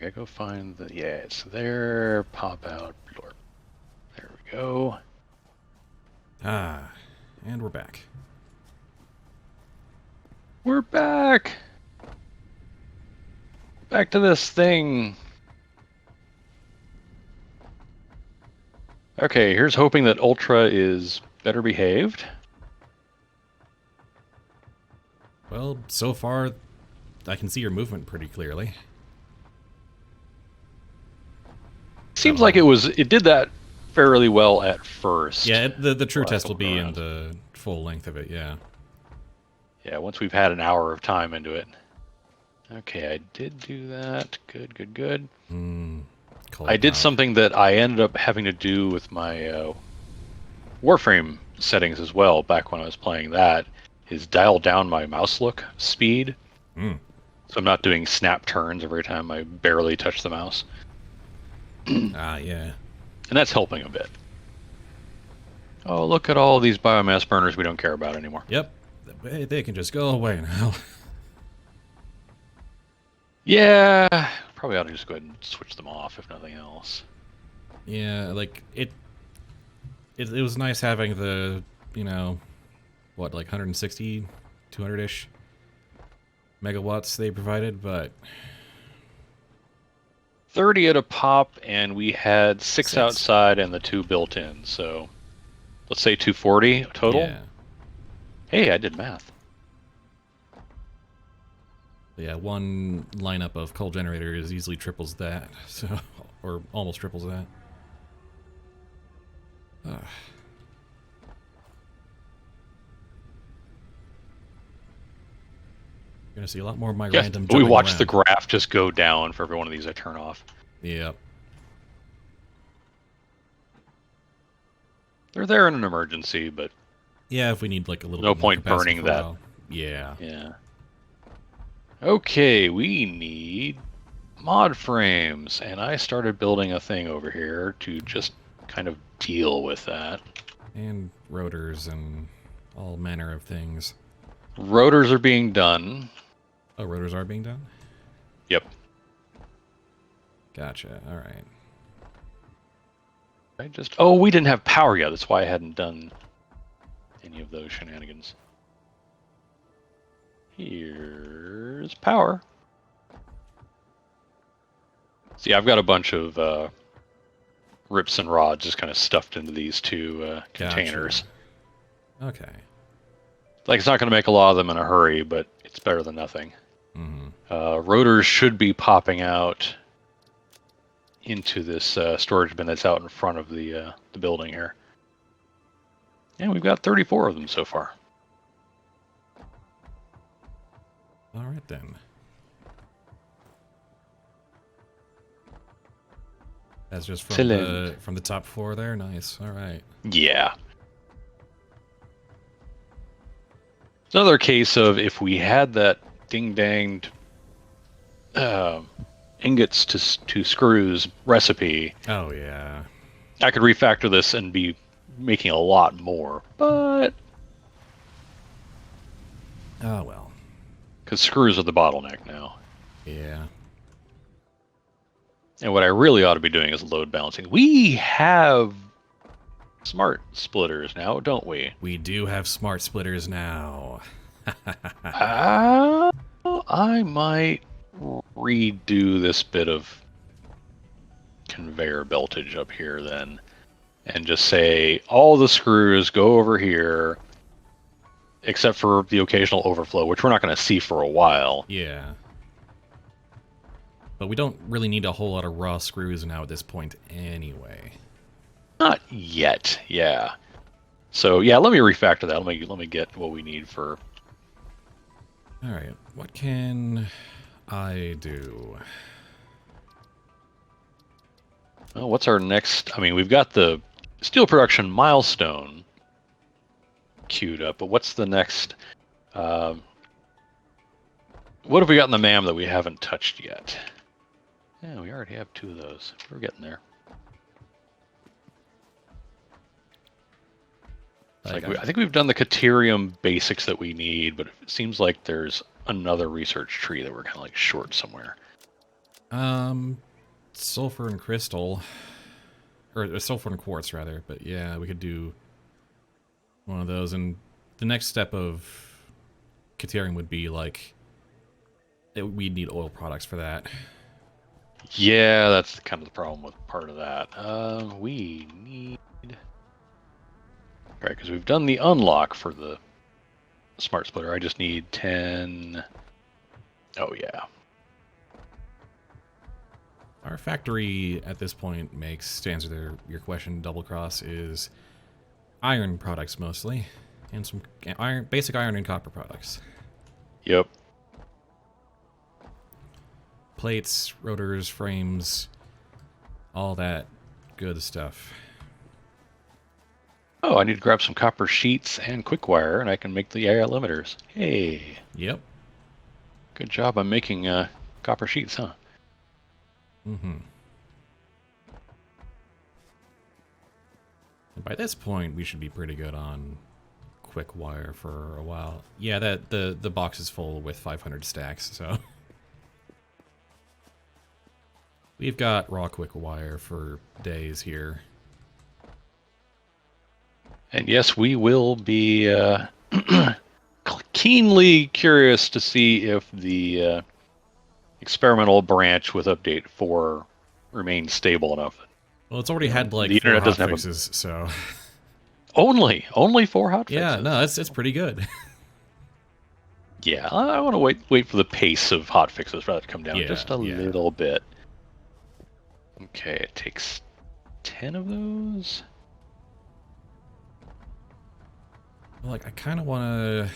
gotta go find the... Yeah, it's there. Pop out. Blorp. There we go. Ah, and we're back. We're back! Back to this thing. Okay, here's hoping that Ultra is better behaved. Well, so far, I can see your movement pretty clearly. Seems like it did that fairly well at first. Yeah, the true test will couple be in rounds. the full length of it, yeah. Yeah, once we've had an hour of time into it. Okay, I did do that. Good, good, good. I did something that I ended up having to do with my Warframe settings as well back when I was playing that, is dial down my mouse look speed. So I'm not doing snap turns every time I barely touch the mouse. Yeah. And that's helping a bit. Oh, look at all these biomass burners we don't care about anymore. Yep. They can just go away now. Yeah, probably ought to just go ahead and switch them off if nothing else. Yeah, like, it was nice having the, what, like 160, 200-ish megawatts they provided, but... 30 at a pop, and we had six outside and the 2 built in, so let's say 240 total. Yeah. Hey, I did math. Yeah, one lineup of coal generators easily triples that, so, or almost triples that. You're gonna see a lot more of my random We watch around. the graph just go down for every one of these I turn off. Yep. They're there in an emergency, but yeah, if we need like a little no bit more point burning that. Yeah. Yeah. Okay, we need mod frames, and I started building a thing over here to just kind of deal with that. And rotors and all manner of things. Rotors are being done. Oh, rotors are being done? Yep. Gotcha. All right. Oh, we didn't have power yet. That's why I hadn't done any of those shenanigans. Here's power. See, I've got a bunch of rips and rods just kind of stuffed into these 2 containers. Gotcha. Okay. Like, it's not going to make a lot of them in a hurry, but it's better than nothing. Rotors should be popping out into this storage bin that's out in front of the building here. And we've got 34 of them so far. All right, then. That's just from the top 4 there? Nice. All right. Yeah. It's another case of if we had that ding-danged ingots to screws recipe. Oh, yeah. I could refactor this and be making a lot more, but... Oh, well. Because screws are the bottleneck now. Yeah. And what I really ought to be doing is load balancing. We have smart splitters now, don't we? We do have smart splitters now. I might redo this bit of conveyor beltage up here then, and just say all the screws go over here, except for the occasional overflow, which we're not going to see for a while. Yeah. But we don't really need a whole lot of raw screws now at this point anyway. Not yet, yeah. So yeah, let me refactor that. Let me get what we need for... All right, what can I do? Well, what's our next... I mean, we've got the steel production milestone queued up, but what's the next... what have we got in the MAM that we haven't touched yet? Yeah, we already have 2 of those. We're getting there. I think we've done the Caterium basics that we need, but it seems like there's another research tree that we're kind of like short somewhere. Sulfur and crystal, or sulfur and quartz rather. But yeah, we could do one of those. And the next step of Katerium would be like we'd need oil products for that. Yeah, that's kind of the problem with part of that. We need... Right, because we've done the unlock for the smart splitter. I just need 10... Oh, yeah. Our factory at this point makes, to answer your question, double cross, is iron products mostly, and some basic iron and copper products. Yep. Plates, rotors, frames, all that good stuff. Oh, I need to grab some copper sheets and quick wire, and I can make the AI limiters. Hey. Yep. Good job on making copper sheets, huh? Mm-hmm. And by this point, we should be pretty good on quick wire for a while. Yeah, the box is full with 500 stacks, so we've got raw quick wire for days here. And yes, we will be keenly curious to see if the experimental branch with update 4 remains stable enough. Well, it's already had like the 4 internet doesn't hotfixes, so only 4 hotfixes. Yeah, no, it's pretty good. Yeah, I want to wait for the pace of hotfixes for that to come down just a little bit. Okay, it takes 10 of those. Like, I kind of want to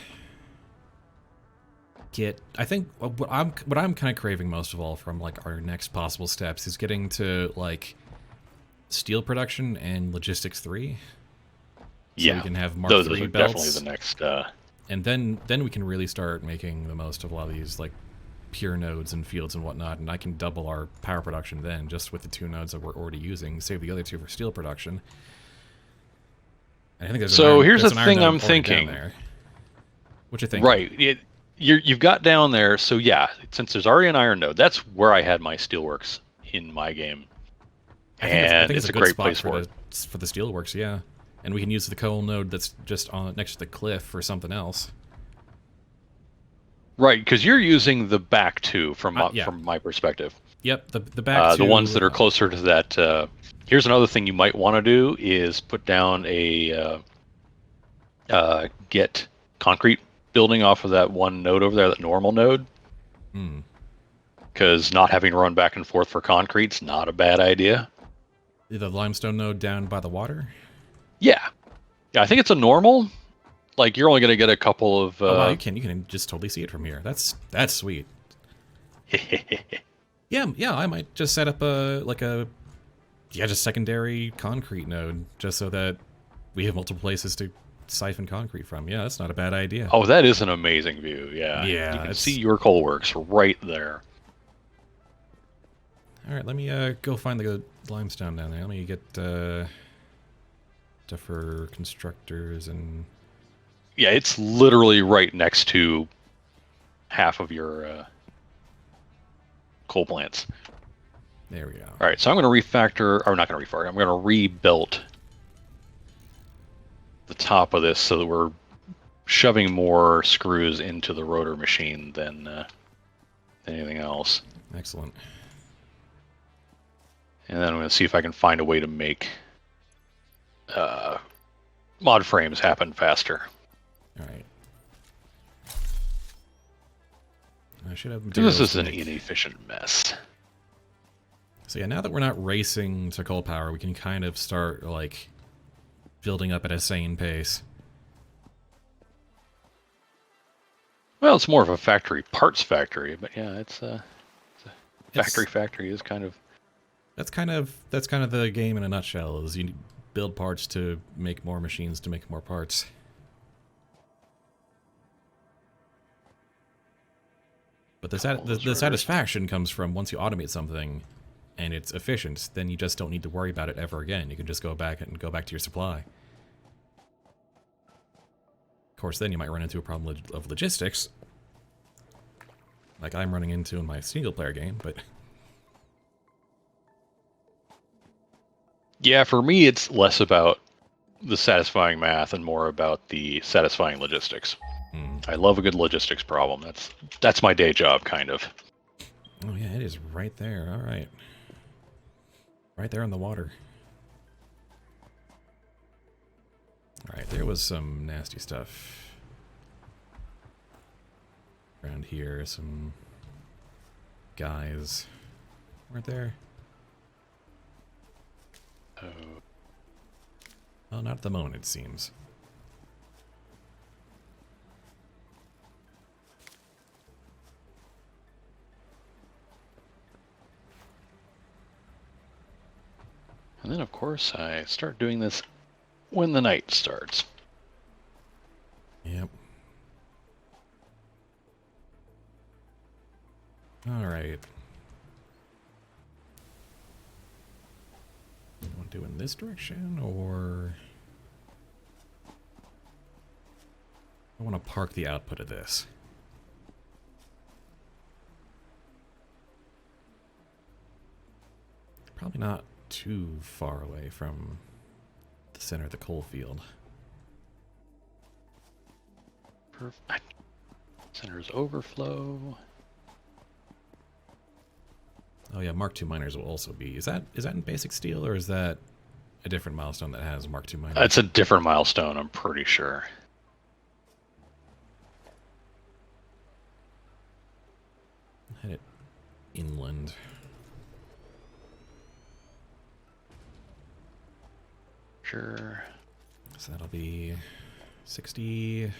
get. I think what I'm kind of craving most of all from like our next possible steps is getting to like steel production and logistics 3. So yeah, we can have Mark those 3 are belts. definitely the next. And then we can really start making the most of a lot of these like pure nodes and fields and whatnot. And I can double our power production then just with the 2 nodes that we're already using. Save the other 2 for steel production. I think there's here's the thing I'm thinking. What you think? Right. You've got down there, so yeah, since there's already an iron node, that's where I had my steelworks in my game. I think it's a great place for the steelworks, yeah. And we can use the coal node that's just next to the cliff or something else. Right, because you're using the back 2 from my perspective. Yep, the back 2. The ones that are closer to that. Here's another thing you might want to do is put down a get concrete building off of that one node over there, that normal node. Because not having to run back and forth for concrete's not a bad idea. The limestone node down by the water? Yeah, I think it's a normal. Like, you're only going to get a couple of... oh, wow, you can just totally see it from here. That's sweet. Yeah, I might just set up just secondary concrete node, just so that we have multiple places to siphon concrete from. Yeah, that's not a bad idea. Oh, that is an amazing view, yeah. Yeah. You can see your coal works right there. Alright, let me go find the limestone down there. Let me get stuff for constructors and... Yeah, it's literally right next to half of your coal plants. There we go. All right, so I'm going to refactor, or not going to refactor, I'm going to rebuild the top of this so that we're shoving more screws into the rotor machine than anything else. Excellent. And then I'm going to see if I can find a way to make mod frames happen faster. All right. I should have. This is an inefficient mess. So yeah, now that we're not racing to coal power, we can kind of start like building up at a sane pace. Well, it's more of a factory parts factory, but yeah, it's a factory is kind of. That's kind of the game in a nutshell. Is you build parts to make more machines to make more parts. But the satisfaction comes from once you automate something and it's efficient, then you just don't need to worry about it ever again. You can just go back to your supply. Of course, then you might run into a problem of logistics, like I'm running into in my single-player game, but Yeah, for me, it's less about the satisfying math and more about the satisfying logistics. I love a good logistics problem. That's my day job, kind of. Oh yeah, it is right there. All right. Right there in the water. All right, there was some nasty stuff around here. Some guys weren't there. Oh. Well, not at the moment, it seems. And then, of course, I start doing this when the night starts. Yep. All right. You want to do in this direction, or I want to park the output of this. Probably not too far away from the center of the coal field. Perfect. Center's overflow. Oh yeah, Mark II miners will also be. Is that in basic steel, or is that a different milestone that has Mark II miners? It's a different milestone, I'm pretty sure. Head it inland. Sure. So that'll be 60.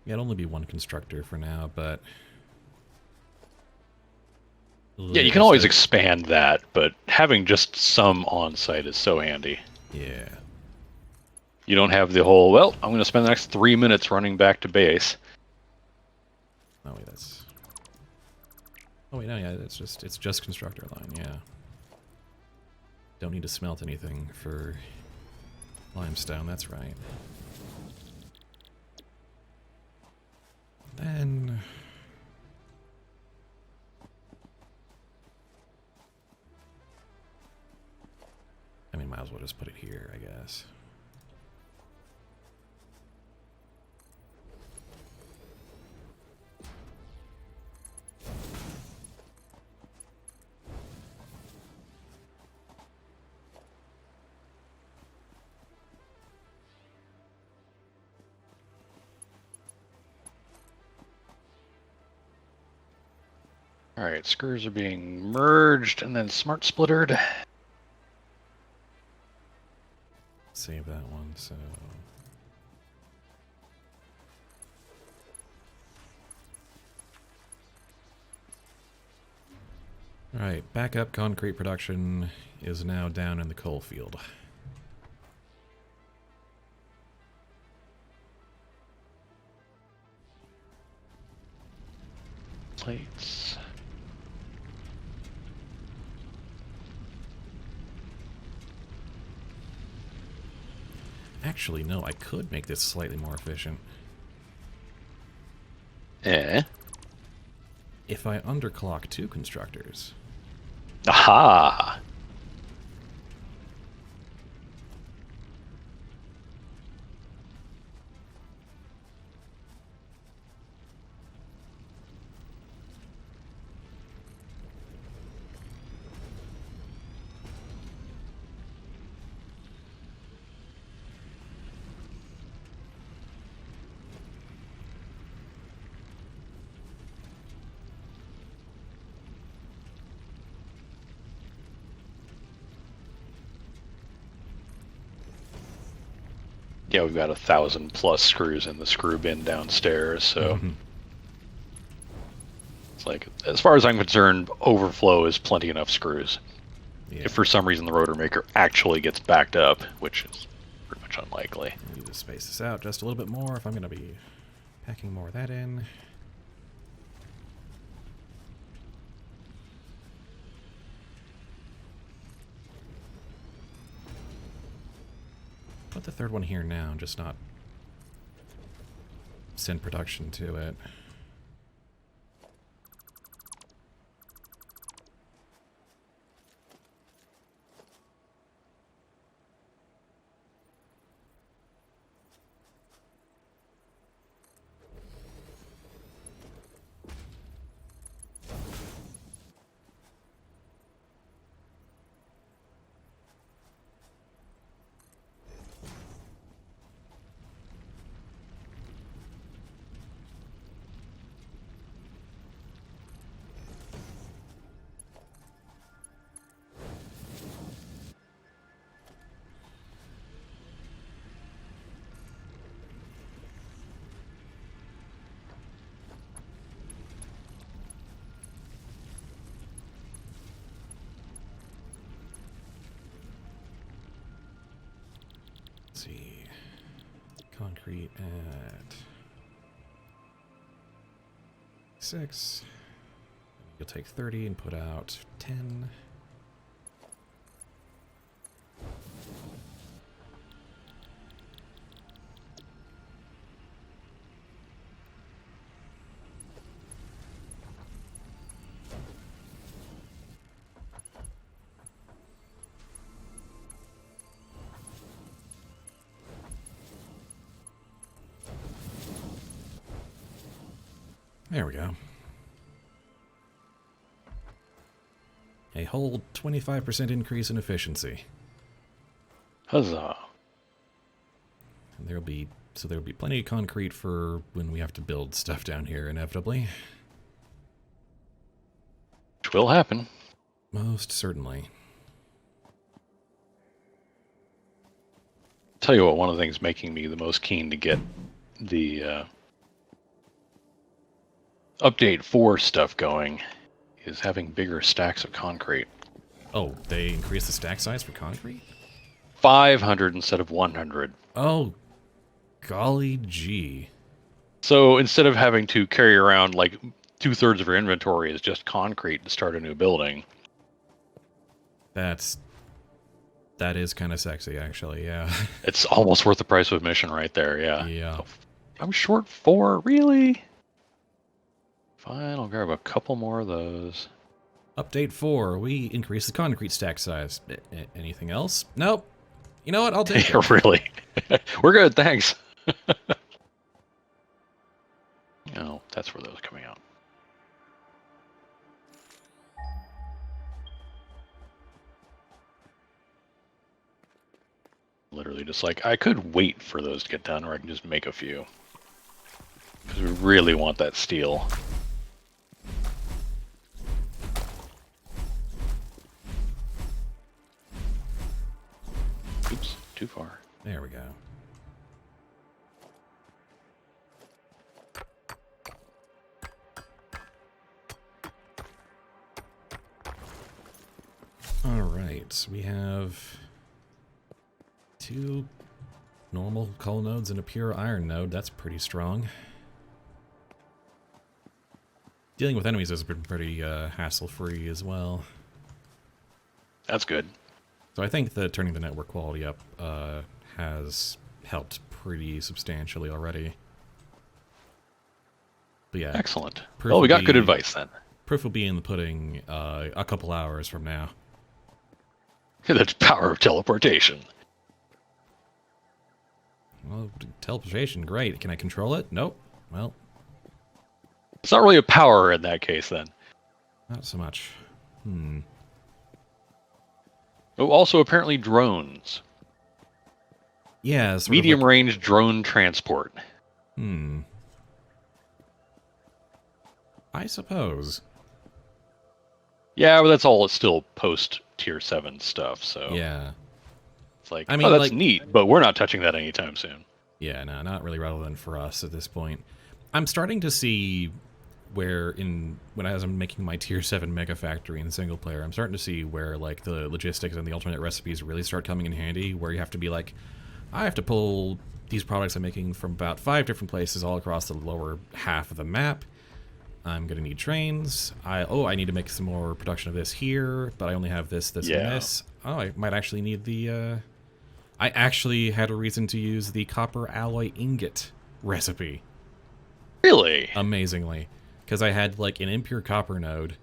Yeah, it'll only be one constructor for now, but Yeah, you can always expand that, but having just some on site is so handy. Yeah. You don't have the whole, well, I'm going to spend the next 3 minutes running back to base. Oh wait, that's. Oh wait, no, yeah, it's just constructor line, yeah. Don't need to smelt anything for limestone, that's right. Then I mean, might as well just put it here, I guess. All right, screws are being merged and then smart splittered. Save that one, so. Alright, backup concrete production is now down in the coal field. Plates. Actually, no, I could make this slightly more efficient. If I underclock 2 constructors. Aha! Yeah, we've got 1,000+ screws in the screw bin downstairs, so it's like, as far as I'm concerned, overflow is plenty enough screws. Yeah. If for some reason the rotor maker actually gets backed up, which is pretty much unlikely. I need to space this out just a little bit more if I'm going to be packing more of that in. Put the third one here now, just not send production to it. Let's see. Concrete at 6. You'll take 30 and put out 10. There we go. A whole 25% increase in efficiency. Huzzah. And there'll be plenty of concrete for when we have to build stuff down here, inevitably. Which will happen. Most certainly. Tell you what, one of the things making me the most keen to get the update 4 stuff going is having bigger stacks of concrete. Oh, they increased the stack size for concrete? 500 instead of 100. Oh, golly gee. So instead of having to carry around like 2/3 of your inventory is just concrete to start a new building. That is kind of sexy, actually, yeah. It's almost worth the price of admission right there, yeah. Yeah. Oh, I'm short 4, really? Fine, I'll grab a couple more of those. Update 4, we increased the concrete stack size. Anything else? Nope. You know what, I'll take it. Really? We're good, thanks. Oh, that's where those are coming out. Literally just like, I could wait for those to get done, or I can just make a few. Because we really want that steel. Oops, too far. There we go. Alright, we have 2 normal coal nodes and a pure iron node. That's pretty strong. Dealing with enemies has been pretty hassle-free as well. That's good. So I think that turning the network quality up has helped pretty substantially already. But yeah. Excellent. Well, we got good advice then. Proof will be in the pudding a couple hours from now. That's power of teleportation. Well, teleportation, great. Can I control it? Nope. Well, It's not really a power in that case then. not so much. Oh, also apparently drones. Yeah, sort Medium of like, range drone transport. I suppose. Yeah, but that's all. It's still post tier 7 stuff. So Yeah. it's like, I mean, oh, that's like, neat, but we're not touching that anytime soon. Yeah, no, not really relevant for us at this point. I'm starting to see where as I'm making my tier 7 mega factory in single player, I'm starting to see where like the logistics and the alternate recipes really start coming in handy, where you have to be like, I have to pull these products I'm making from about 5 different places all across the lower half of the map. I'm gonna need trains. I need to make some more production of this here, but I only have this, and this. Oh, I might actually need the I actually had a reason to use the copper alloy ingot recipe. Really? Amazingly. Because I had like an impure copper node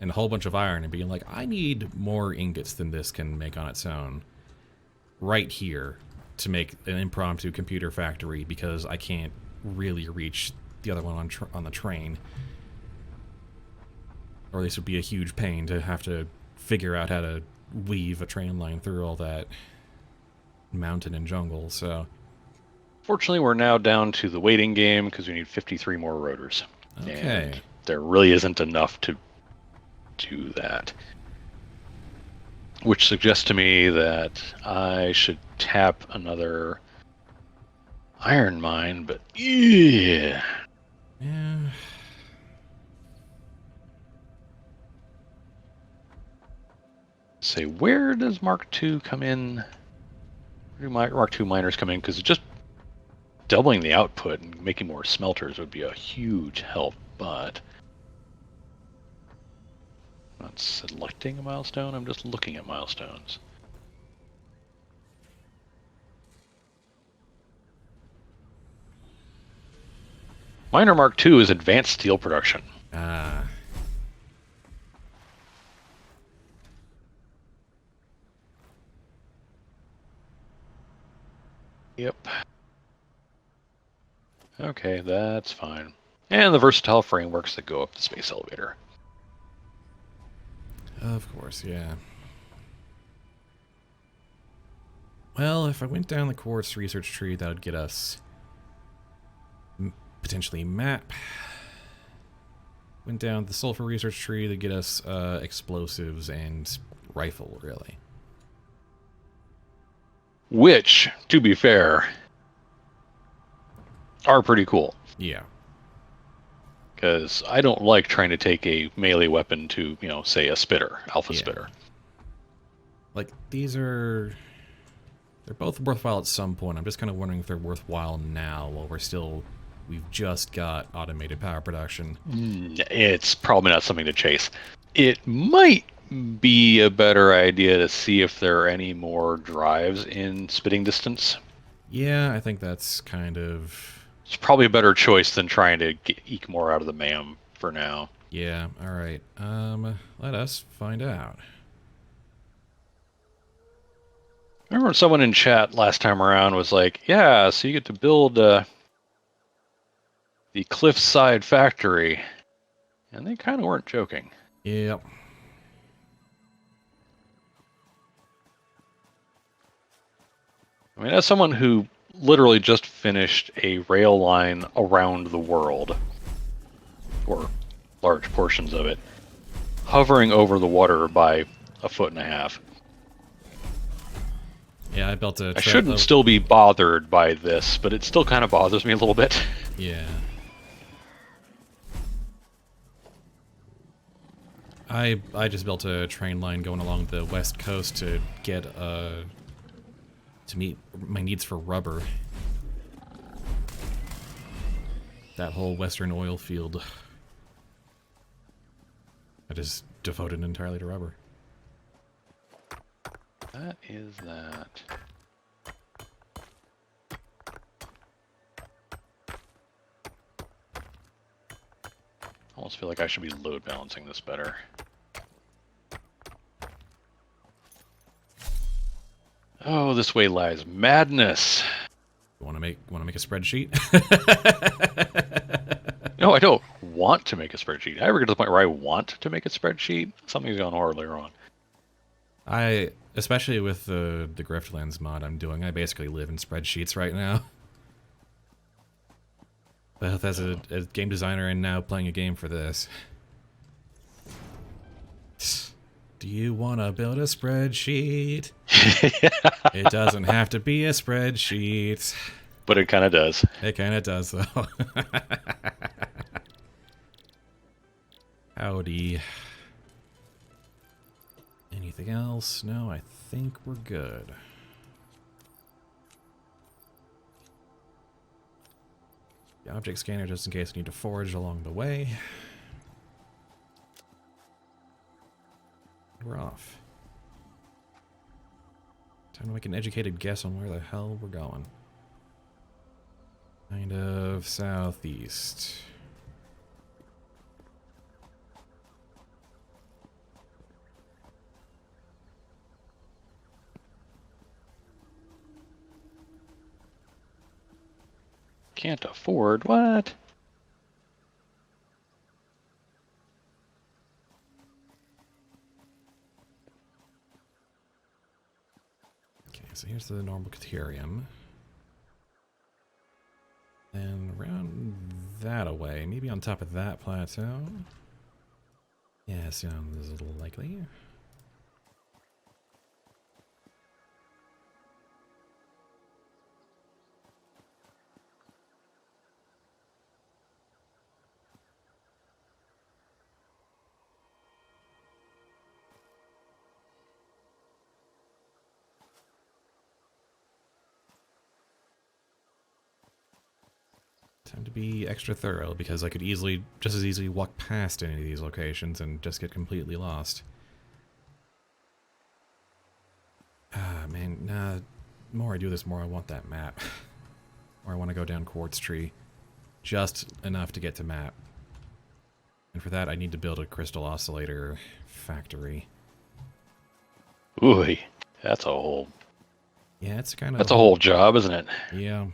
and a whole bunch of iron and being like, I need more ingots than this can make on its own. Right here to make an impromptu computer factory because I can't really reach the other one on the train. Or at least it would be a huge pain to have to figure out how to weave a train line through all that mountain and jungle, so... Fortunately, we're now down to the waiting game because we need 53 more rotors. Okay. And there really isn't enough to do that. Which suggests to me that I should tap another iron mine, but yeah. Yeah. Say, where does Mark II come in? Where do Mark II miners come in? Because just doubling the output and making more smelters would be a huge help, but I'm not selecting a milestone, I'm just looking at milestones. Miner Mark II is advanced steel production. Ah. Yep. Okay, that's fine. And the versatile frameworks that go up the space elevator. Of course, yeah. Well, if I went down the quartz research tree, that would get us potentially map. Went down the sulfur research tree, that'd get us explosives and rifle, really. Which, to be fair, are pretty cool. Yeah. Because I don't like trying to take a melee weapon to, say a spitter, alpha spitter. Like, they're both worthwhile at some point. I'm just kind of wondering if they're worthwhile now while we've just got automated power production. It's probably not something to chase. It might be a better idea to see if there are any more drives in spitting distance. Yeah, I think that's kind of... It's probably a better choice than trying to eke more out of the MAM for now. Yeah, alright. Let us find out. I remember someone in chat last time around was like, yeah, so you get to build the cliffside factory. And they kind of weren't joking. Yep. I mean, as someone who literally just finished a rail line around the world, or large portions of it, hovering over the water by 1.5 feet. Yeah, I built a... I shouldn't still be bothered by this, but it still kind of bothers me a little bit. Yeah. I just built a train line going along the west coast to get to meet my needs for rubber. That whole western oil field, I just devoted entirely to rubber. That is that. I almost feel like I should be load balancing this better. Oh, this way lies madness. You want to make a spreadsheet? No, I don't want to make a spreadsheet. If I ever get to the point where I want to make a spreadsheet, something's gone horribly wrong. Especially with the Griftlands mod I'm doing, I basically live in spreadsheets right now. Both as a game designer and now playing a game for this. Do you want to build a spreadsheet? It doesn't have to be a spreadsheet. But it kind of does. It kind of does, though. Howdy. Anything else? No, I think we're good. The object scanner just in case I need to forage along the way. We're off. Time to make an educated guess on where the hell we're going. Kind of southeast. Can't afford what? Okay, so here's the normal Caterium. And around that away, maybe on top of that plateau. Yeah, sounds a little likely. Time to be extra thorough because I could easily, just as easily walk past any of these locations and just get completely lost. Ah, man, nah, the more I do this, more I want that map. Or I want to go down Quartz Tree. Just enough to get to map. And for that, I need to build a crystal oscillator factory. Ooh, that's a whole... Yeah, it's kind of... That's a whole job, isn't it? Yeah.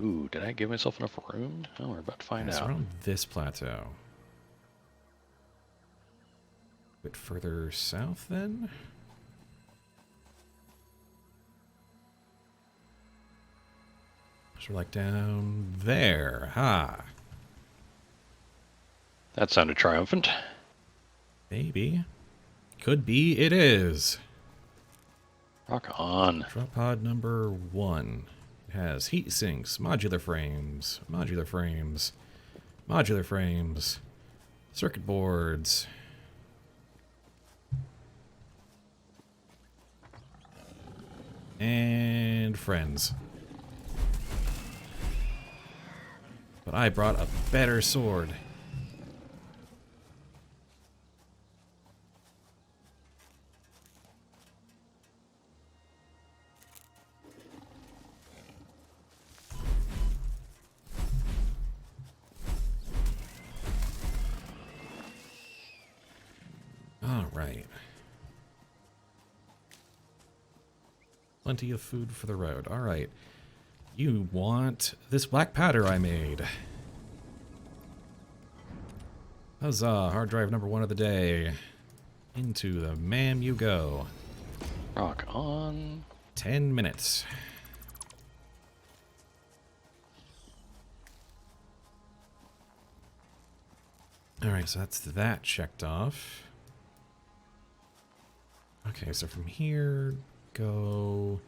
Ooh, did I give myself enough room? Oh, we're about to find So out. we're on this plateau. A bit further south, then? So we're like down there. Ha! That sounded triumphant. Maybe. Could be it is. Rock on. Drop pod number 1. It has heat sinks, modular frames, modular frames, modular frames, circuit boards. And friends. But I brought a better sword. All right. Plenty of food for the road. All right. You want this black powder I made. Huzzah, hard drive number 1 of the day. Into the MAM you go. Rock on. 10 minutes. Alright, so that's that checked off. Okay, so from here, go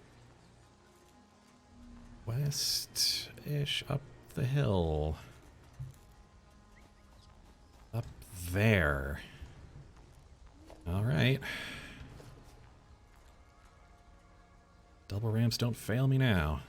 west-ish up the hill. Up there. Alright. Double ramps don't fail me now.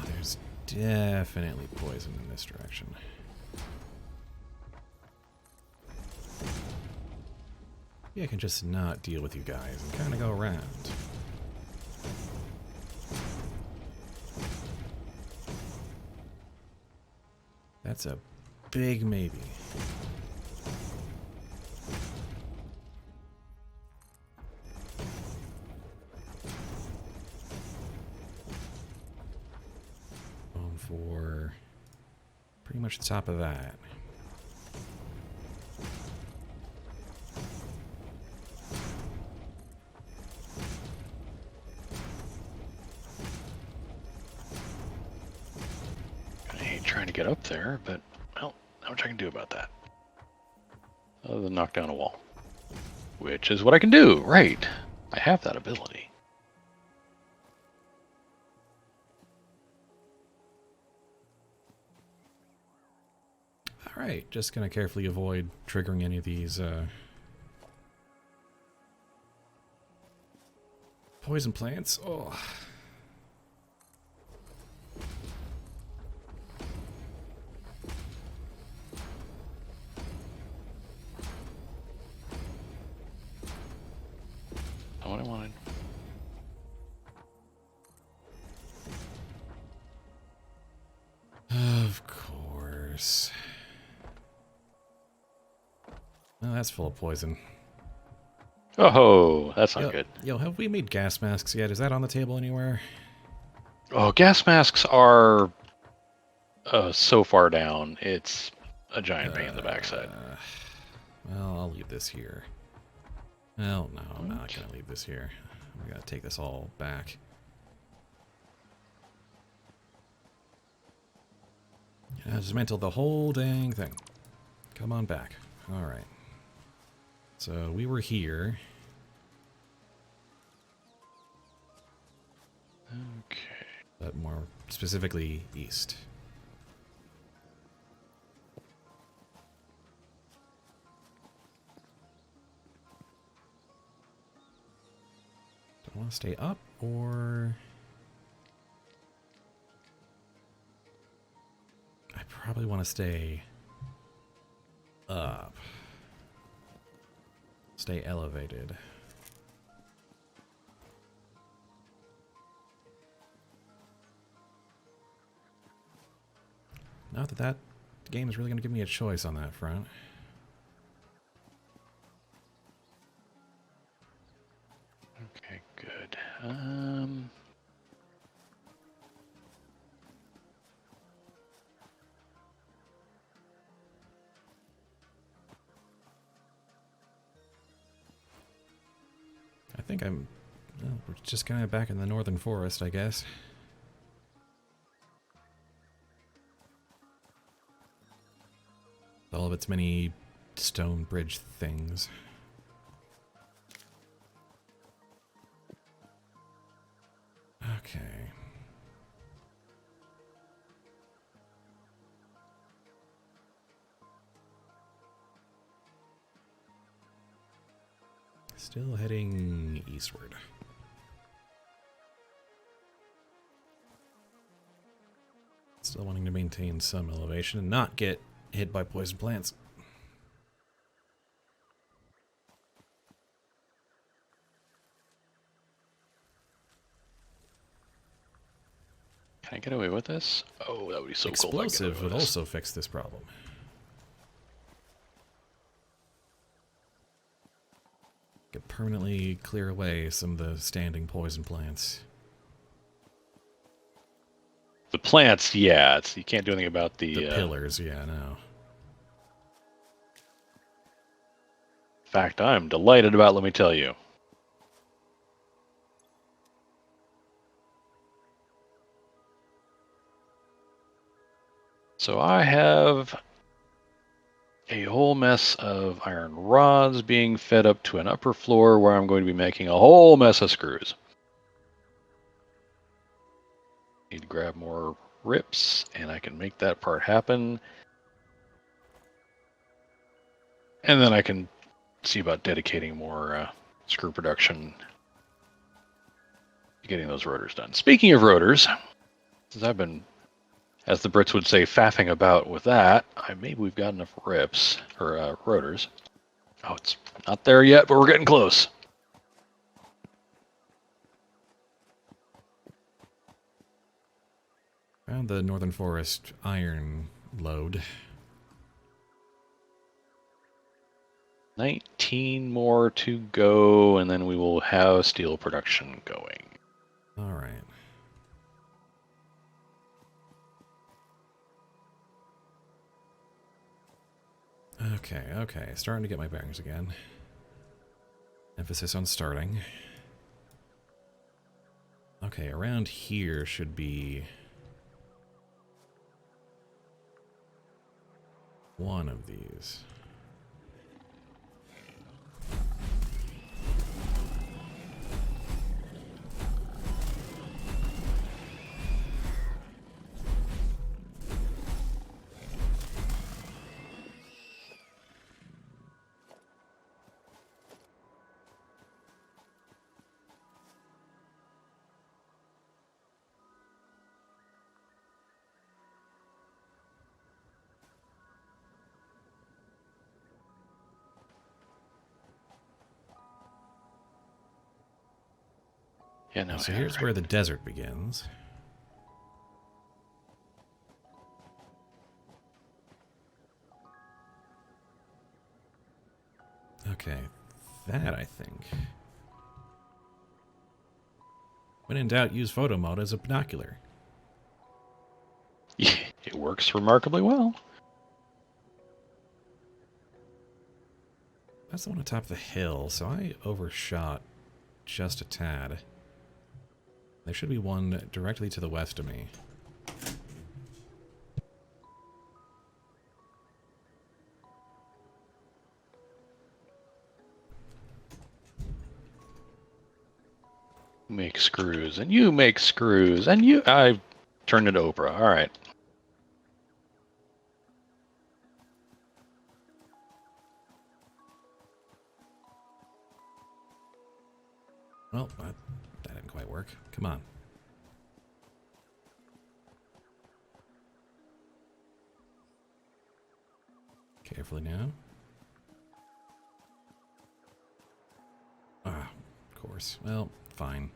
There's definitely poison in this direction. Maybe I can just not deal with you guys and kind of go around. That's a big maybe. Going for pretty much the top of that. I hate trying to get up there, but, well, not much I can do about that. Other than knock down a wall. Which is what I can do, right. I have that ability. Alright, just gonna carefully avoid triggering any of these poison plants. Oh. Not what I wanted. Of course. Oh, that's full of poison. Oh, that's not good. Yo, have we made gas masks yet? Is that on the table anywhere? Oh, gas masks are so far down. It's a giant pain in the backside. Well, I'll leave this here. Well, no, I'm not going to leave this here. We got to take this all back. Yeah, dismantle the whole dang thing. Come on back. All right. So we were here. Okay. But more specifically, east. Do I want to stay up, or... I probably want to stay up. Stay elevated. Not that that game is really going to give me a choice on that front. Okay, good. I think we're just kind of back in the northern forest, I guess. All of its many stone bridge things. Okay. Still heading eastward. Still wanting to maintain some elevation and not get hit by poison plants. Can I get away with this? Oh, that would be so cool. Explosive would also fix this problem. Could permanently clear away some of the standing poison plants. The plants, yeah, you can't do anything about the pillars, yeah, no. In fact, I'm delighted about, let me tell you. So I have a whole mess of iron rods being fed up to an upper floor where I'm going to be making a whole mess of screws. Need to grab more rips, and I can make that part happen. And then I can see about dedicating more screw production to getting those rotors done. Speaking of rotors, since I've been, as the Brits would say, faffing about with that, maybe we've got enough rips, or rotors. Oh, it's not there yet, but we're getting close. Found the Northern Forest iron lode. 19 more to go, and then we will have steel production going. All right. Okay. Starting to get my bearings again. Emphasis on starting. Okay, around here should be one of these. Yeah, no. So here's where the desert begins. Okay, that I think. When in doubt, use photo mode as a binocular. Yeah, it works remarkably well. That's the one on top of the hill, so I overshot just a tad. There should be one directly to the west of me. Make screws, and you make screws, and you... I turned into Oprah. All right. Well, that didn't quite work. Come on. Carefully now. Ah, of course. Well, fine.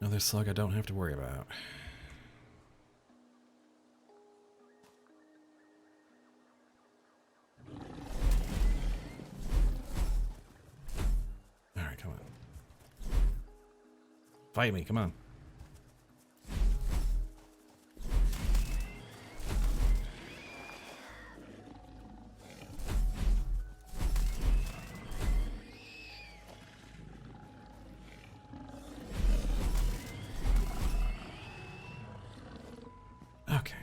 Another slug I don't have to worry about. Alright, come on. Fight me, come on. Okay.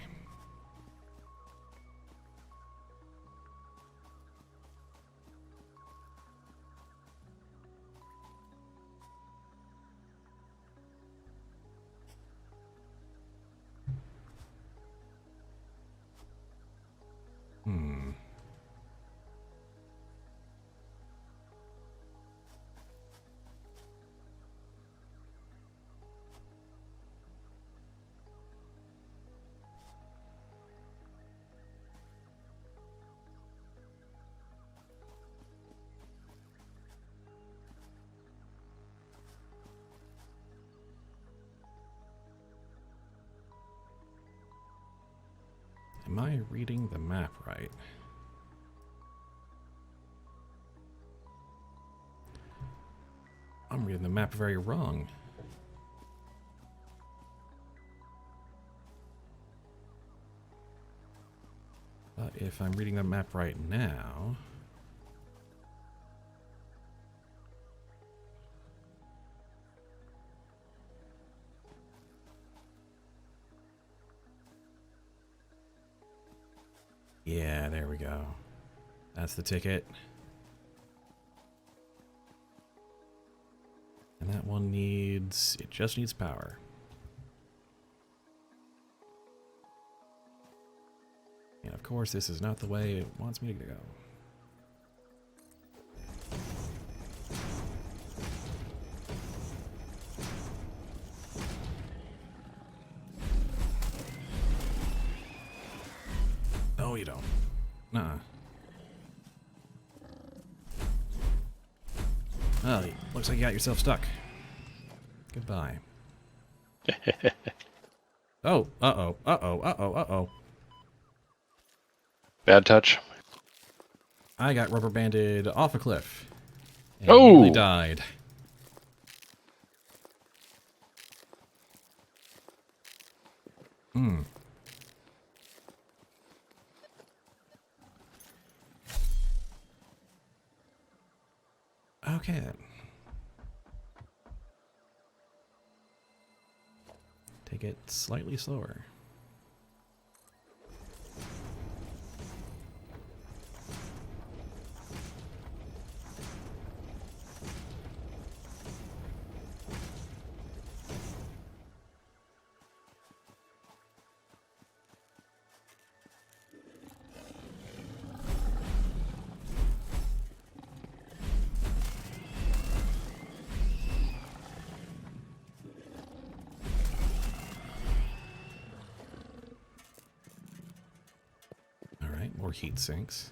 Hmm. Am I reading the map right? I'm reading the map very wrong. But if I'm reading the map right now... Yeah, there we go. That's the ticket. And that one needs... It just needs power. And of course, this is not the way it wants me to go. No, you don't. Nuh-uh. Well, looks like you got yourself stuck. Goodbye. Oh, uh-oh, uh-oh, uh-oh, uh-oh. Bad touch. I got rubber banded off a cliff. And Oh! nearly died. Hmm. Okay then. Take it slightly slower. more heat sinks.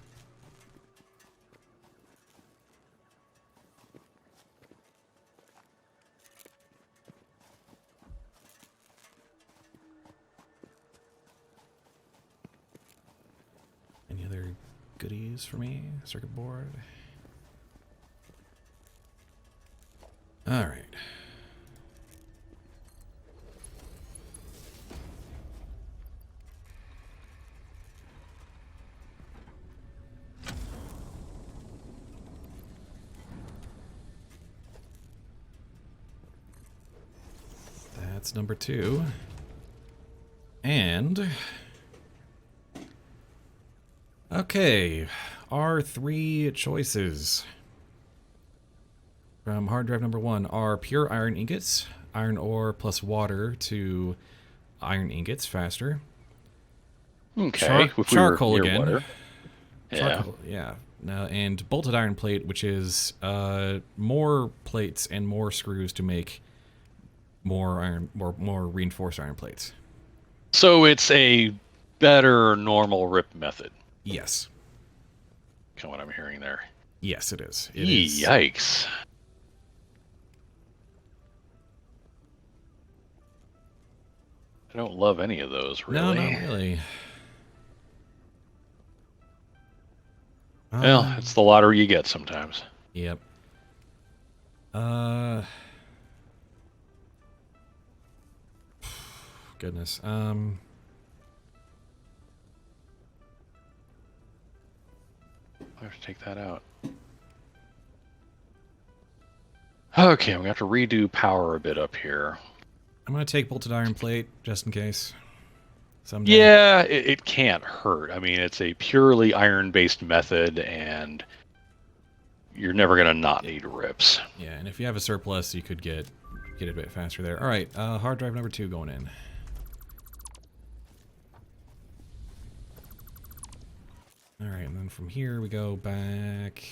Any other goodies for me? Circuit board. All right. That's number 2. And okay, our 3 choices from hard drive number 1 are pure iron ingots, iron ore plus water to iron ingots faster. Okay, Charcoal again. Water. Charcoal, yeah. And bolted iron plate, which is more plates and more screws to make more reinforced iron plates. So it's a better normal rip method. Yes. Kind of what I'm hearing there. Yes, it is. Yikes. I don't love any of those, really. No, not really. Well, it's the lottery you get sometimes. Yep. Goodness. I'll have to take that out. Okay, I'm going to have to redo power a bit up here. I'm going to take bolted iron plate, just in case. Someday. Yeah, it can't hurt. I mean, it's a purely iron-based method, and you're never going to not need rips. Yeah, and if you have a surplus, you could get it a bit faster there. All right, hard drive number 2 going in. All right, and then from here we go back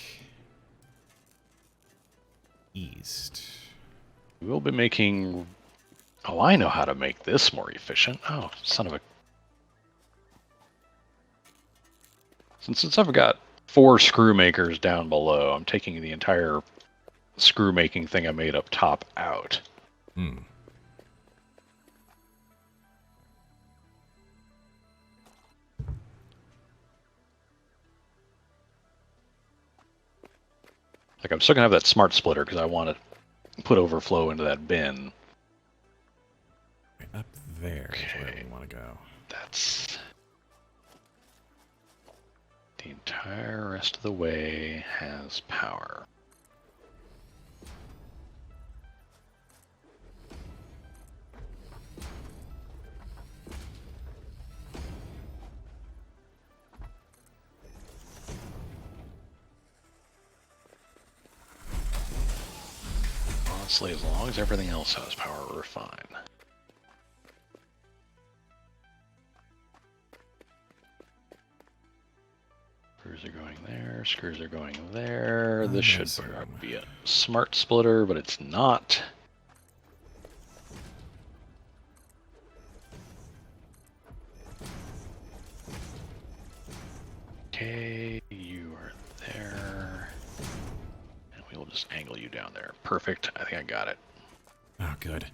east. We'll be making... Oh, I know how to make this more efficient. Oh, son of a... Since I've got 4 screw makers down below, I'm taking the entire screw making thing I made up top out. Hmm. Like, I'm still gonna have that smart splitter because I want to put overflow into that bin. Right up there is where we want to go. That's... The entire rest of the way has power. Honestly, as long as everything else has power, we're fine. Screws are going there, screws are going there. This should be a smart splitter, but it's not. Okay, you are there. And we will just angle you down there. Perfect. I think I got it. Oh, good.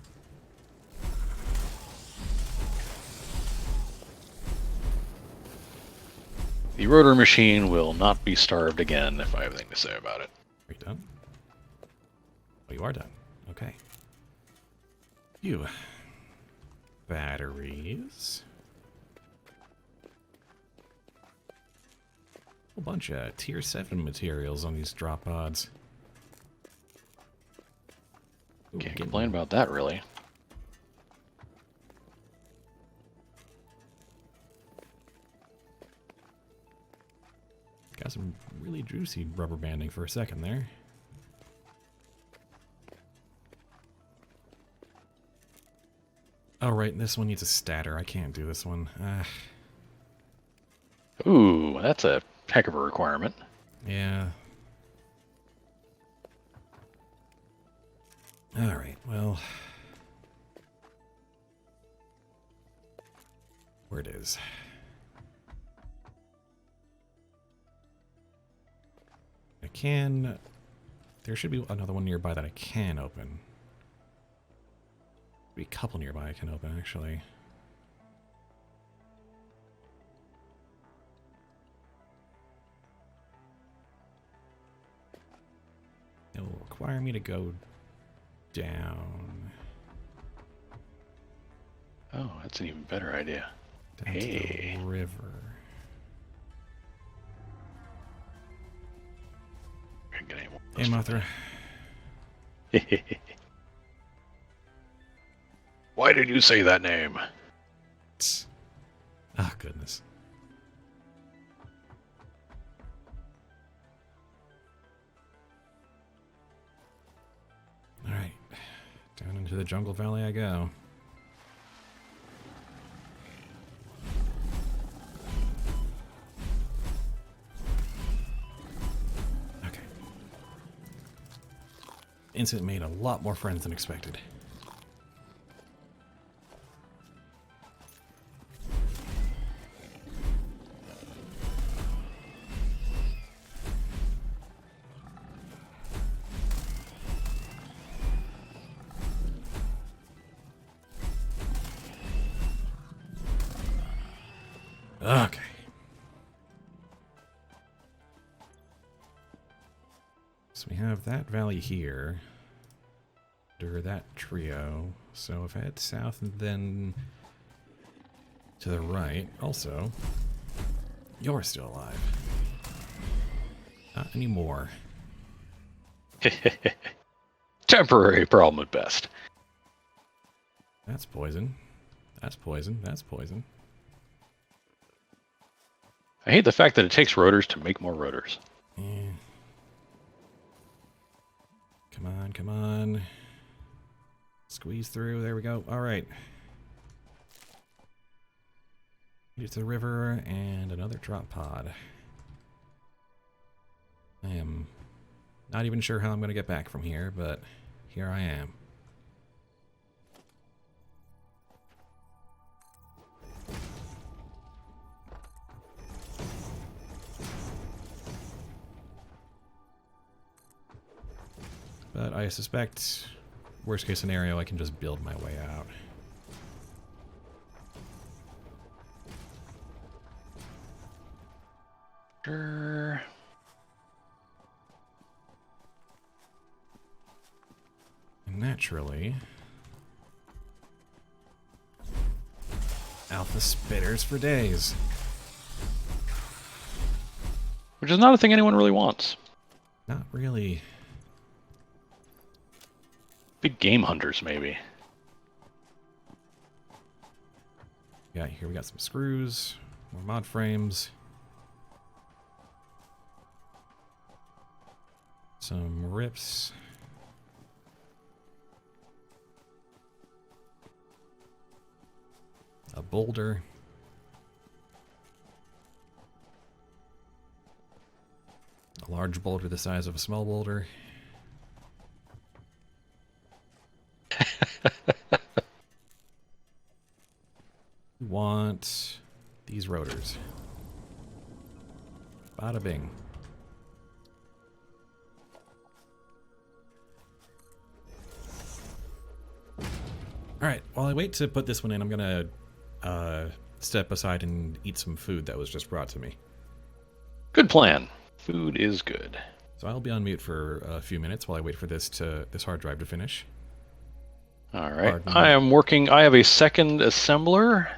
The rotor machine will not be starved again if I have anything to say about it. Are you done? Oh, you are done. Okay. You. Batteries. A bunch of tier 7 materials on these drop pods. Ooh, Can't complain about that, really. Got some really juicy rubber banding for a second there. Oh, right, this one needs a stator. I can't do this one. Ooh, that's a heck of a requirement. Yeah. Alright, well... Where it is. can... There should be another one nearby that I can open. Be a couple nearby I can open, actually. It will require me to go down. Oh, that's an even better idea. Down to the river. Hey, Mothra. Why did you say that name? Oh, goodness. Alright. Down into the jungle valley I go. Okay. Instant made a lot more friends than expected. Okay. So we have that valley here. Under that trio. So if I head south and then to the right, also, you're still alive. Not anymore. Temporary problem at best. That's poison. That's poison. That's poison. I hate the fact that it takes rotors to make more rotors. Yeah. Come on, come on. Squeeze through. There we go. All right. Get to the river and another drop pod. I am not even sure how I'm going to get back from here, but here I am. But I suspect, worst case scenario, I can just build my way out. Sure. And naturally, alpha spitters for days. Which is not a thing anyone really wants. Not really. Big game hunters, maybe. Yeah, here we got some screws, more mod frames. Some rips. A boulder. A large boulder the size of a small boulder. We want these rotors. Bada bing. Alright, while I wait to put this one in, I'm gonna step aside and eat some food that was just brought to me. Good plan. Food is good. So I'll be on mute for a few minutes while I wait for this hard drive to finish. All right. I am working. I have a second assembler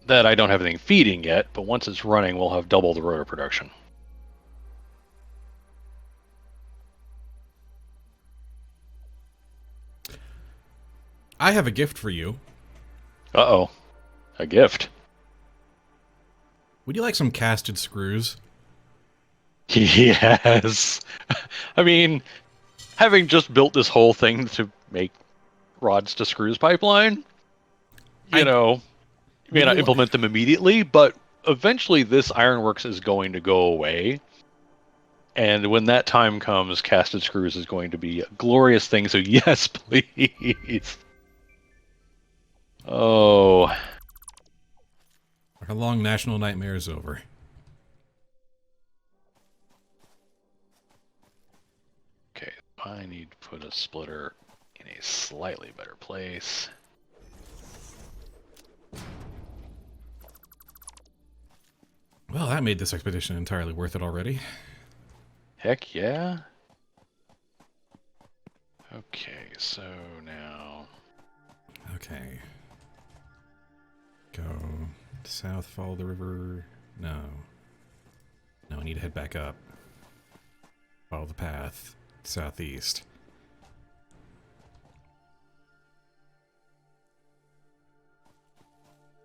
that I don't have anything feeding yet, but once it's running, we'll have double the rotor production. I have a gift for you. Uh-oh. A gift. Would you like some casted screws? Yes. I mean, having just built this whole thing to make rods to screws pipeline, you may not implement them immediately, but eventually this ironworks is going to go away. And when that time comes, casted screws is going to be a glorious thing. So yes, please. Oh. Our long national nightmare is over. I need to put a splitter in a slightly better place. Well, that made this expedition entirely worth it already. Heck yeah. Okay, so now... Okay. Go south, follow the river. No. No, I need to head back up. Follow the path. Southeast.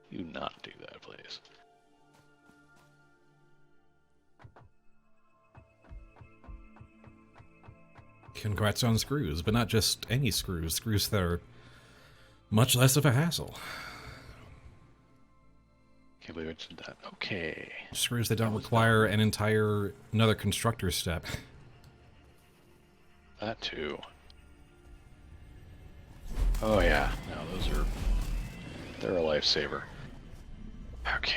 You not do that, please. Congrats on screws, but not just any screws. Screws that are much less of a hassle. Can't believe I did that. Okay. Screws that don't require another constructor step. That too. Oh yeah, no, they're a lifesaver. Okay.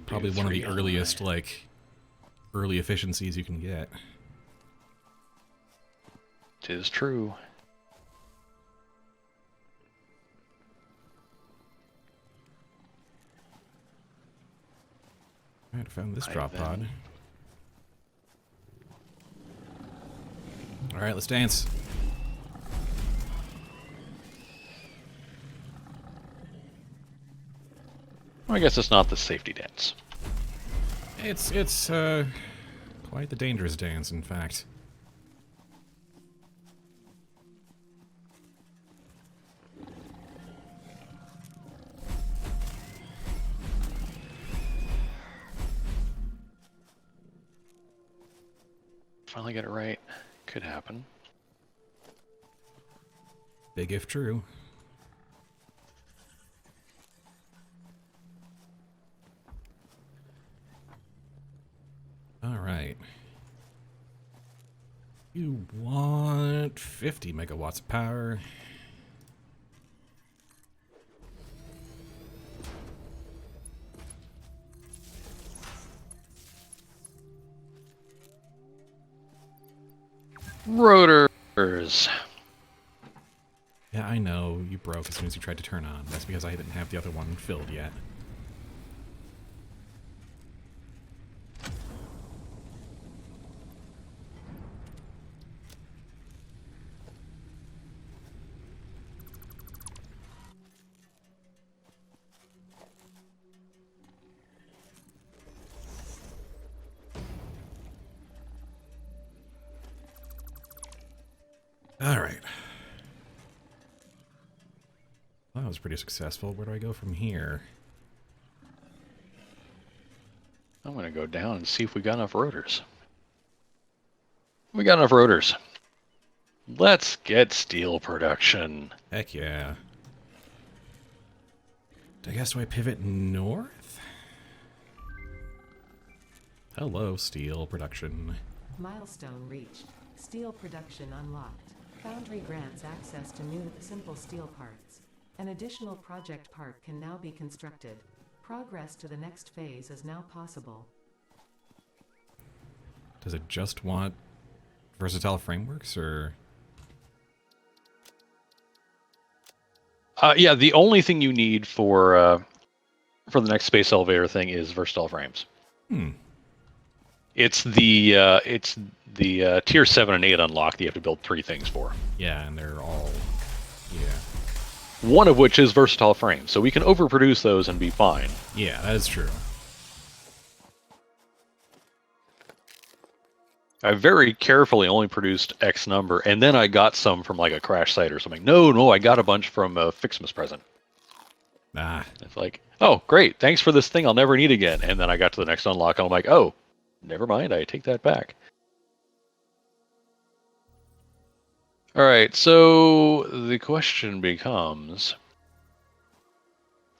Probably one of the earliest, early efficiencies you can get. Tis true. Alright, I found this drop pod. Alright, let's dance. Well, I guess it's not the safety dance. It's quite the dangerous dance, in fact. Finally get it right. Could happen. Big if true. Alright. You want 50 megawatts of power. Rotors. Yeah, I know, you broke as soon as you tried to turn on. That's because I didn't have the other one filled yet. Alright. Well, that was pretty successful. Where do I go from here? I'm gonna go down and see if we got enough rotors. We got enough rotors. Let's get steel production. Heck yeah. I guess do I pivot north? Hello, steel production. Milestone reached. Steel production unlocked. Foundry grants access to new, simple steel parts. An additional project part can now be constructed. Progress to the next phase is now possible. Does it just want versatile frameworks, or...? Yeah, the only thing you need for the next space elevator thing is versatile frames. It's the tier 7 and 8 unlock that you have to build 3 things for. Yeah, and they're all... yeah. One of which is versatile frames, so we can overproduce those and be fine. Yeah, that is true. I very carefully only produced X number, and then I got some from like a crash site or something. No, I got a bunch from a Fixmas present. Ah. It's like, oh, great, thanks for this thing I'll never need again. And then I got to the next unlock, and I'm like, oh, never mind, I take that back. All right, so the question becomes,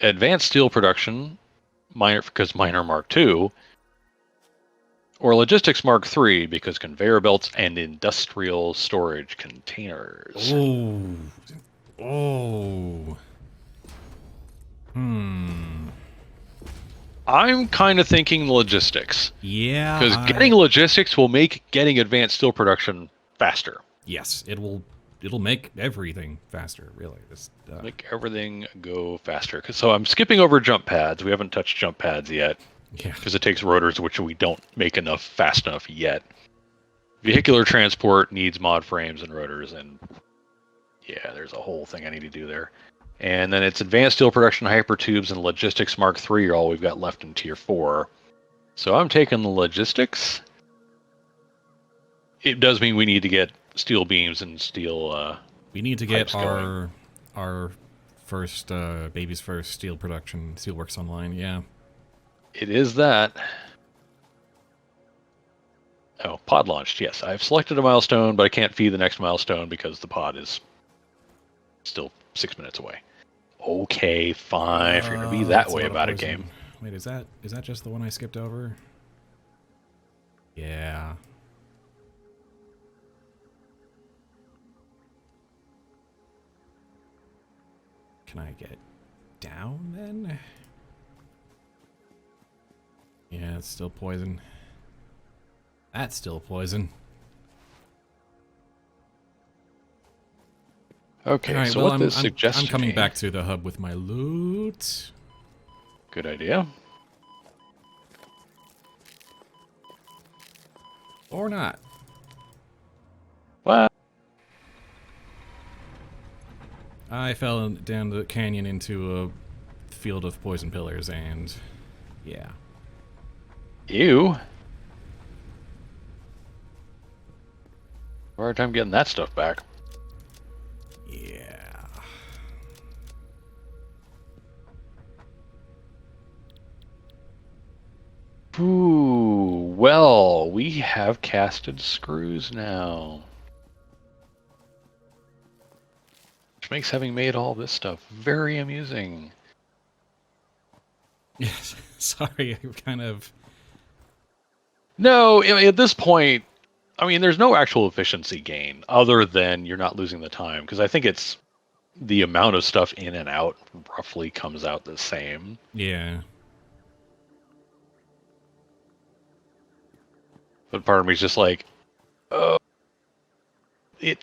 advanced steel production, because minor Mark II, or logistics Mark III, because conveyor belts and industrial storage containers. Oh. I'm kind of thinking logistics. Yeah. Because getting logistics will make getting advanced steel production faster. Yes, it'll make everything faster, really. Make everything go faster. So I'm skipping over jump pads. We haven't touched jump pads yet. Yeah. Because it takes rotors, which we don't make enough fast enough yet. Vehicular transport needs mod frames and rotors, and yeah, there's a whole thing I need to do there. And then it's advanced steel production, hypertubes, and logistics Mark III are all we've got left in tier 4. So I'm taking the logistics. It does mean we need to get steel beams and steel. We need to get our first baby's first steel production, steelworks online. Yeah. It is that. Oh, pod launched. Yes, I've selected a milestone, but I can't feed the next milestone because the pod is still 6 minutes away. Okay, fine. If you're gonna be that way about a game. Wait, is that just the one I skipped over? Yeah. Can I get down then? Yeah, it's still poison. That's still poison. Okay, right, so well, what this suggests I'm coming to me, back to the hub with my loot. Good idea. Or not. What? I fell down the canyon into a field of poison pillars, and yeah. Ew. Hard time getting that stuff back. Yeah. Ooh, well, we have casted screws now. Which makes having made all this stuff very amusing. Yes. Sorry, I kind of... No, at this point, I mean, there's no actual efficiency gain other than you're not losing the time, because I think it's the amount of stuff in and out roughly comes out the same. Yeah. But part of me is just like, oh, it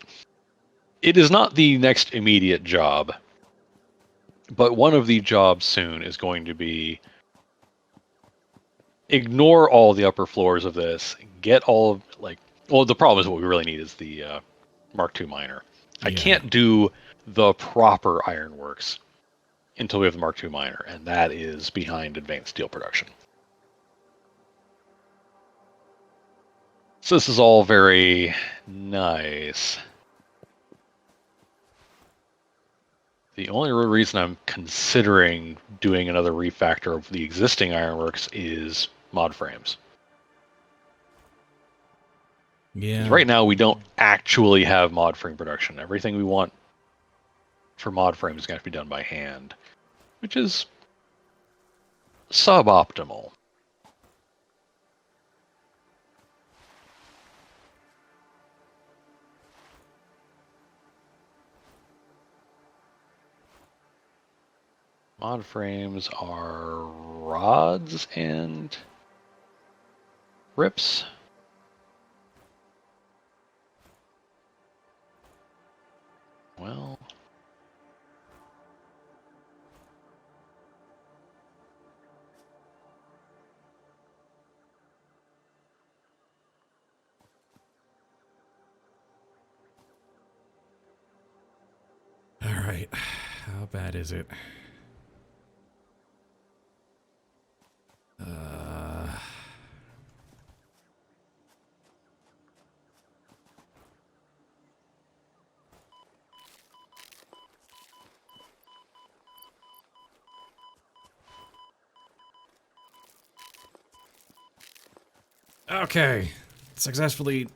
is not the next immediate job, but one of the jobs soon is going to be ignore all the upper floors of this, get all of, like, well, the problem is what we really need is the Mark II miner. I can't do the proper ironworks until we have the Mark II miner, and that is behind advanced steel production. So this is all very nice. The only real reason I'm considering doing another refactor of the existing ironworks is mod frames. Yeah. Right now, we don't actually have mod frame production. Everything we want for mod frame is going to have to be done by hand, which is suboptimal. Mod frames are rods and rips. Well, all right. How bad is it? Okay. Successfully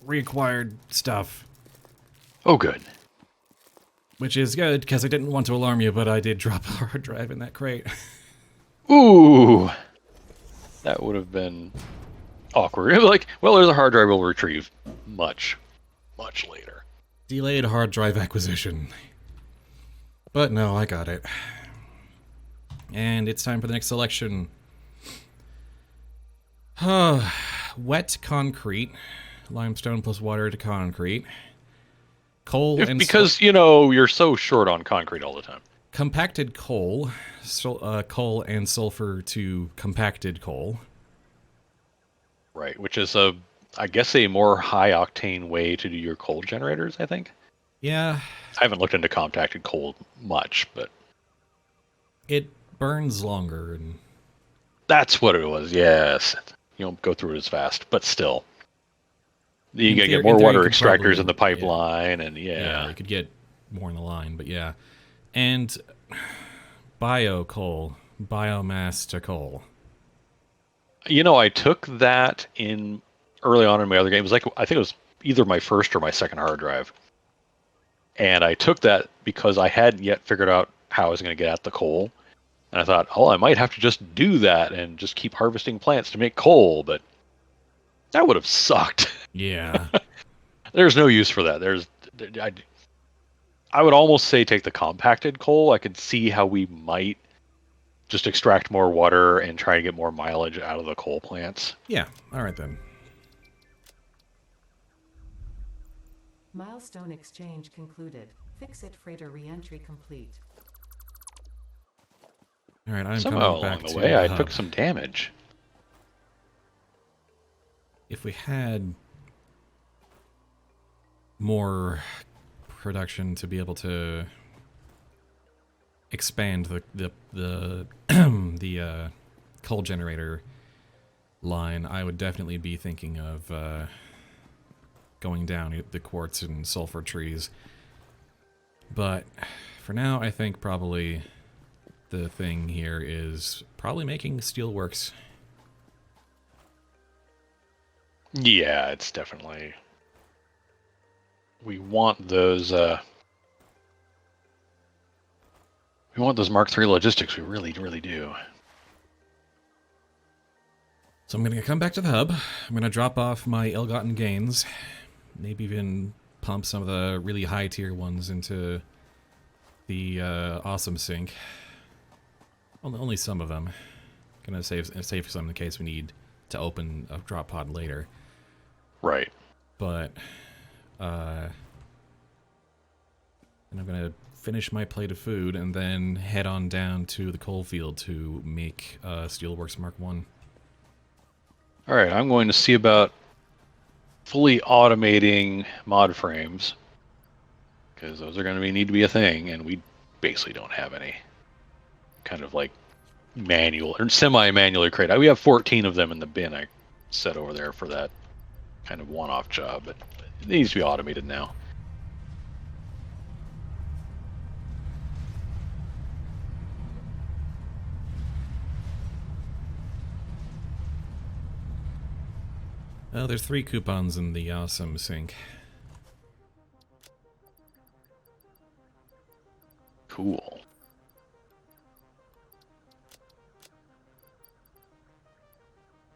reacquired stuff. oh, good. Which is good, because I didn't want to alarm you, but I did drop a hard drive in that crate. Ooh, that would have been awkward. Like, well, there's a hard drive we'll retrieve much later. Delayed hard drive acquisition. But no, I got it. And it's time for the next selection. Wet concrete. Limestone plus water to concrete. Coal and Because, you're so short on concrete all the time. compacted coal. Coal and sulfur to compacted coal. Right, which is I guess a more high octane way to do your coal generators, I think. Yeah. I haven't looked into compacted coal much, but It burns longer and that's what it was, yes. You don't go through it as fast, but still. You gotta get more in theory, you water could extractors probably, in the pipeline, and yeah, you could get more in the line, but yeah. And bio coal, biomass to coal. I took that in early on in my other game. It was like, I think it was either my first or my second hard drive. And I took that because I hadn't yet figured out how I was going to get at the coal. And I thought, I might have to just do that and just keep harvesting plants to make coal, but that would have sucked. Yeah. There's no use for that. I would almost say take the compacted coal. I could see how we might just extract more water and try to get more mileage out of the coal plants. Yeah, all right then. Milestone exchange concluded. Fix-it freighter re-entry complete. All right, I'm Somehow coming back along the to way, the I hub. took some damage. If we had more production to be able to expand the coal generator line, I would definitely be thinking of going down the quartz and sulfur trees. But for now, I think probably the thing here is probably making steelworks. Yeah, it's definitely. We want those. We want those Mark III logistics. We really, really do. So I'm going to come back to the hub. I'm going to drop off my ill-gotten gains. Maybe even pump some of the really high-tier ones into the awesome sink. Only some of them. Going to save some in case we need to open a drop pod later. Right. But and I'm going to finish my plate of food and then head on down to the coal field to make Steelworks Mark 1. All right, I'm going to see about fully automating mod frames because those are going to need to be a thing, and we basically don't have any kind of like manual or semi-manually created. We have 14 of them in the bin I set over there for that kind of one-off job, but it needs to be automated now. Oh, there's 3 coupons in the awesome sink. Cool.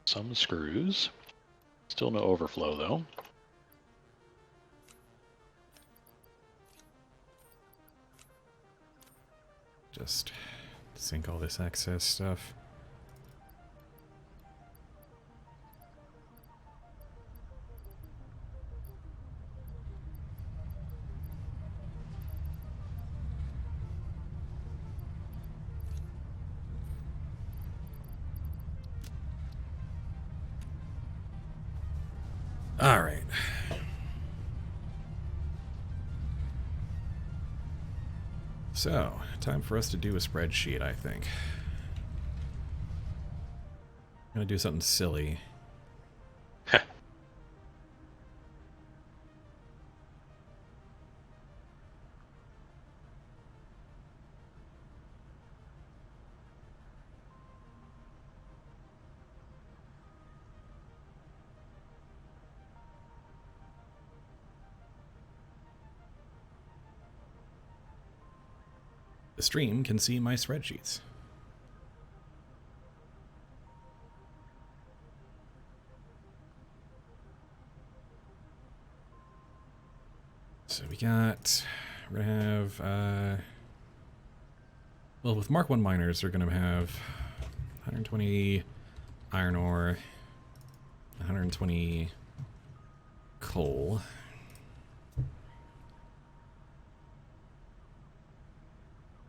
Some screws. Still no overflow, though. Just sink all this excess stuff. All right. So, time for us to do a spreadsheet, I think. I'm gonna do something silly. The stream can see my spreadsheets. So we're gonna have, well, with Mark 1 miners, we're gonna have 120 iron ore, 120 coal.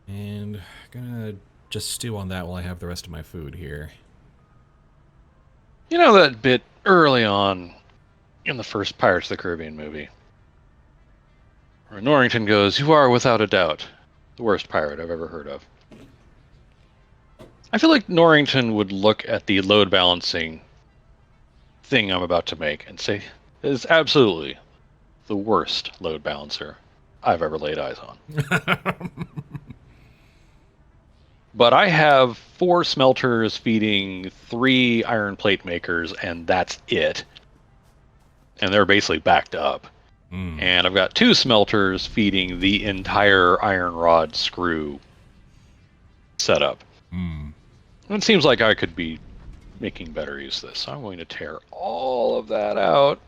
And gonna just stew on that while I have the rest of my food here. You know that bit early on in the first Pirates of the Caribbean movie, where Norrington goes, "You are without a doubt the worst pirate I've ever heard of." I feel like Norrington would look at the load balancing thing I'm about to make and say, "It is absolutely the worst load balancer I've ever laid eyes on." But I have 4 smelters feeding 3 iron plate makers, and that's it. And they're basically backed up. And I've got 2 smelters feeding the entire iron rod screw setup. It seems like I could be making better use of this. So I'm going to tear all of that out.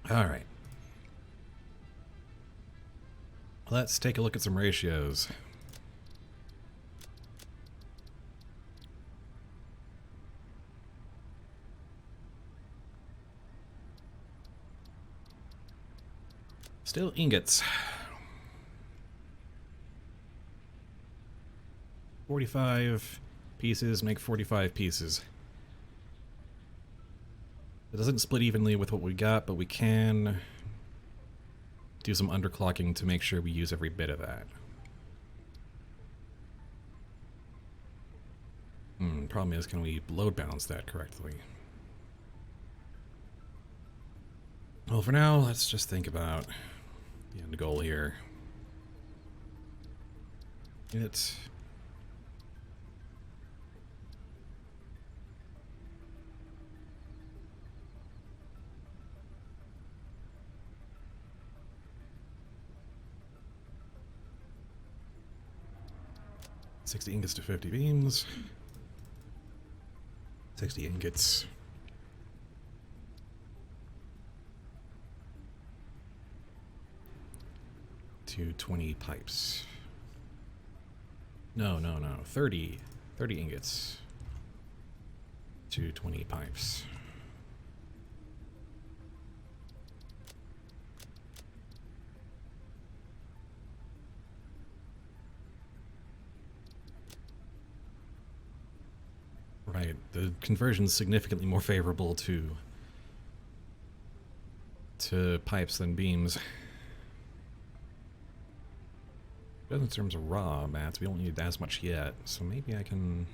All right. Let's take a look at some ratios. Still ingots. 45 pieces make 45 pieces. It doesn't split evenly with what we got, but we can do some underclocking to make sure we use every bit of that. Problem is, can we load balance that correctly? Well, for now, let's just think about the end goal here. It's... $60 ingots to 50 beams. 60 ingots. To 20 pipes. No. 30 ingots to 20 pipes. Right, the conversion's significantly more favorable to pipes than beams. But in terms of raw mats, we don't need as much yet, so maybe I can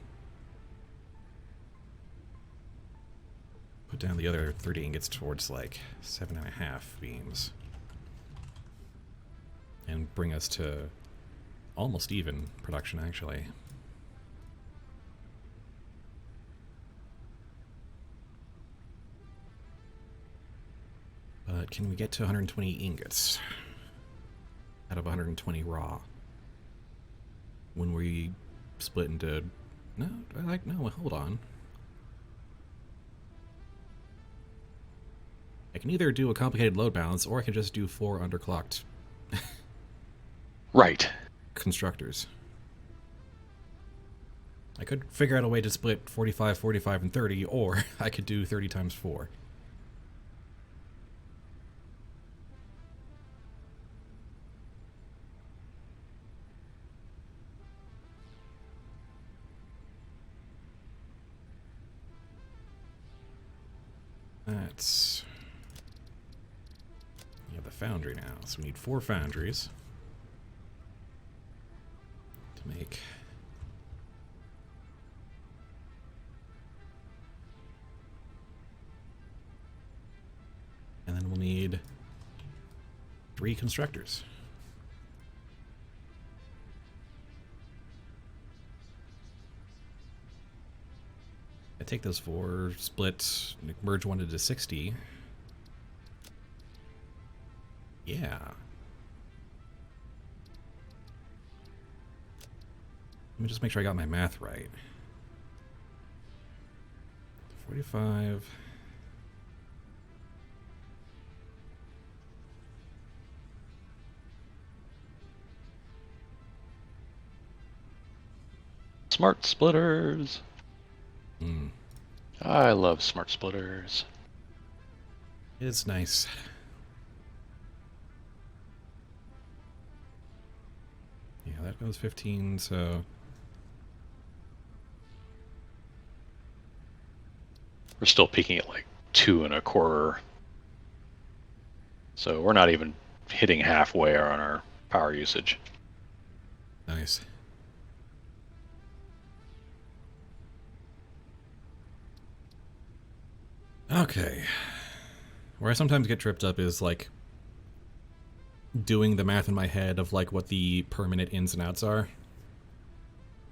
put down the other 30 ingots towards like 7.5 beams. And bring us to almost even production, actually. But can we get to 120 ingots out of 120 raw? When we split into... No, hold on. I can either do a complicated load balance, or I can just do 4 underclocked... Right. constructors. I could figure out a way to split 45, 45, and 30, or I could do 30 times 4. That's... We have the foundry now, so we need 4 foundries to make... And then we'll need 3 constructors. I take those 4, split, merge 1 into 60. Yeah. Let me just make sure I got my math right. 45... Smart splitters. I love smart splitters. It's nice. Yeah, that goes 15, so... We're still peaking at like 2.25. So we're not even hitting halfway on our power usage. Nice. Okay. Where I sometimes get tripped up is like doing the math in my head of like what the per minute ins and outs are.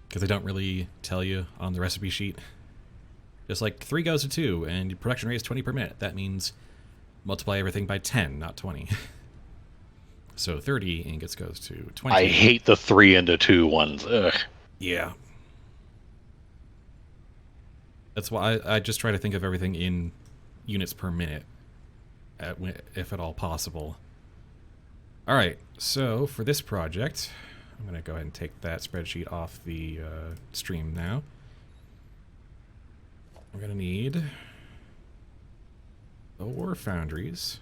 Because they don't really tell you on the recipe sheet. Just like 3 goes to 2 and your production rate is 20 per minute. That means multiply everything by 10, not 20. So 30 ingots goes to 20. I hate the 3 into 2 ones. Ugh. Yeah. That's why I just try to think of everything in units per minute, if at all possible. Alright, so for this project, I'm going to go ahead and take that spreadsheet off the stream now. We're going to need 4 foundries.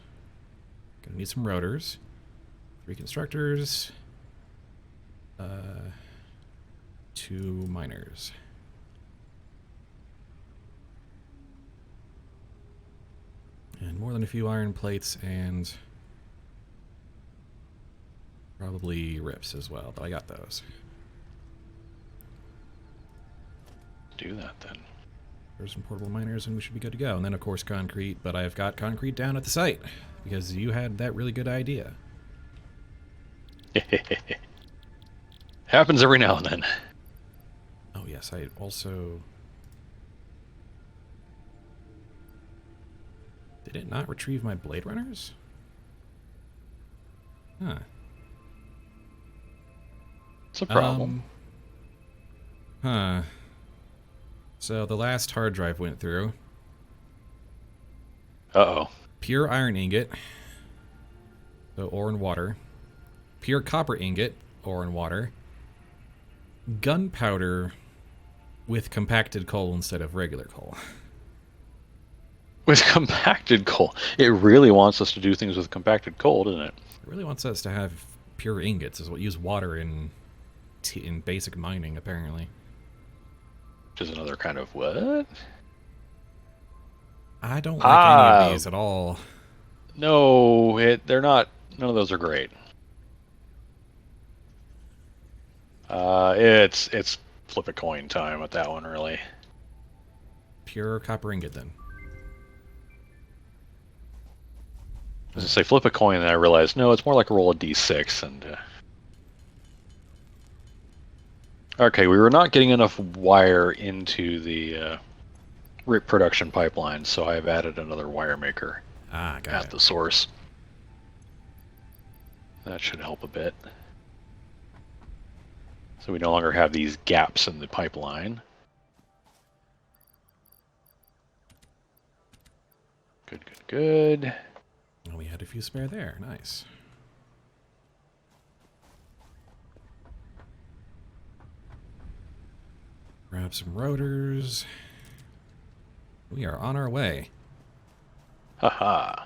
Going to need some rotors. 3 constructors. 2 miners. And more than a few iron plates and probably rips as well, but I got those. Do that then. There's some portable miners and we should be good to go. And then of course concrete, but I've got concrete down at the site because you had that really good idea. Happens every now and then. Oh yes, I also... Did it not retrieve my Blade Runners? Huh. It's a problem. Huh. So the last hard drive went through. Uh-oh. Pure iron ingot. So ore and water. Pure copper ingot, ore and water. Gunpowder with compacted coal instead of regular coal. With compacted coal. It really wants us to do things with compacted coal, doesn't it? It really wants us to have pure ingots, is what use water in basic mining, apparently. Which is another kind of what? I don't like any of these at all. No, they're not. None of those are great. It's flip a coin time with that one, really. Pure copper ingot, then. I was gonna say flip a coin, and I realized no, it's more like a roll of d6. And okay, we were not getting enough wire into the RIP production pipeline, so I have added another wire maker at the source. That should help a bit. So we no longer have these gaps in the pipeline. Good, good, good. Well, we had a few spare there. Nice. Grab some rotors. We are on our way. Haha.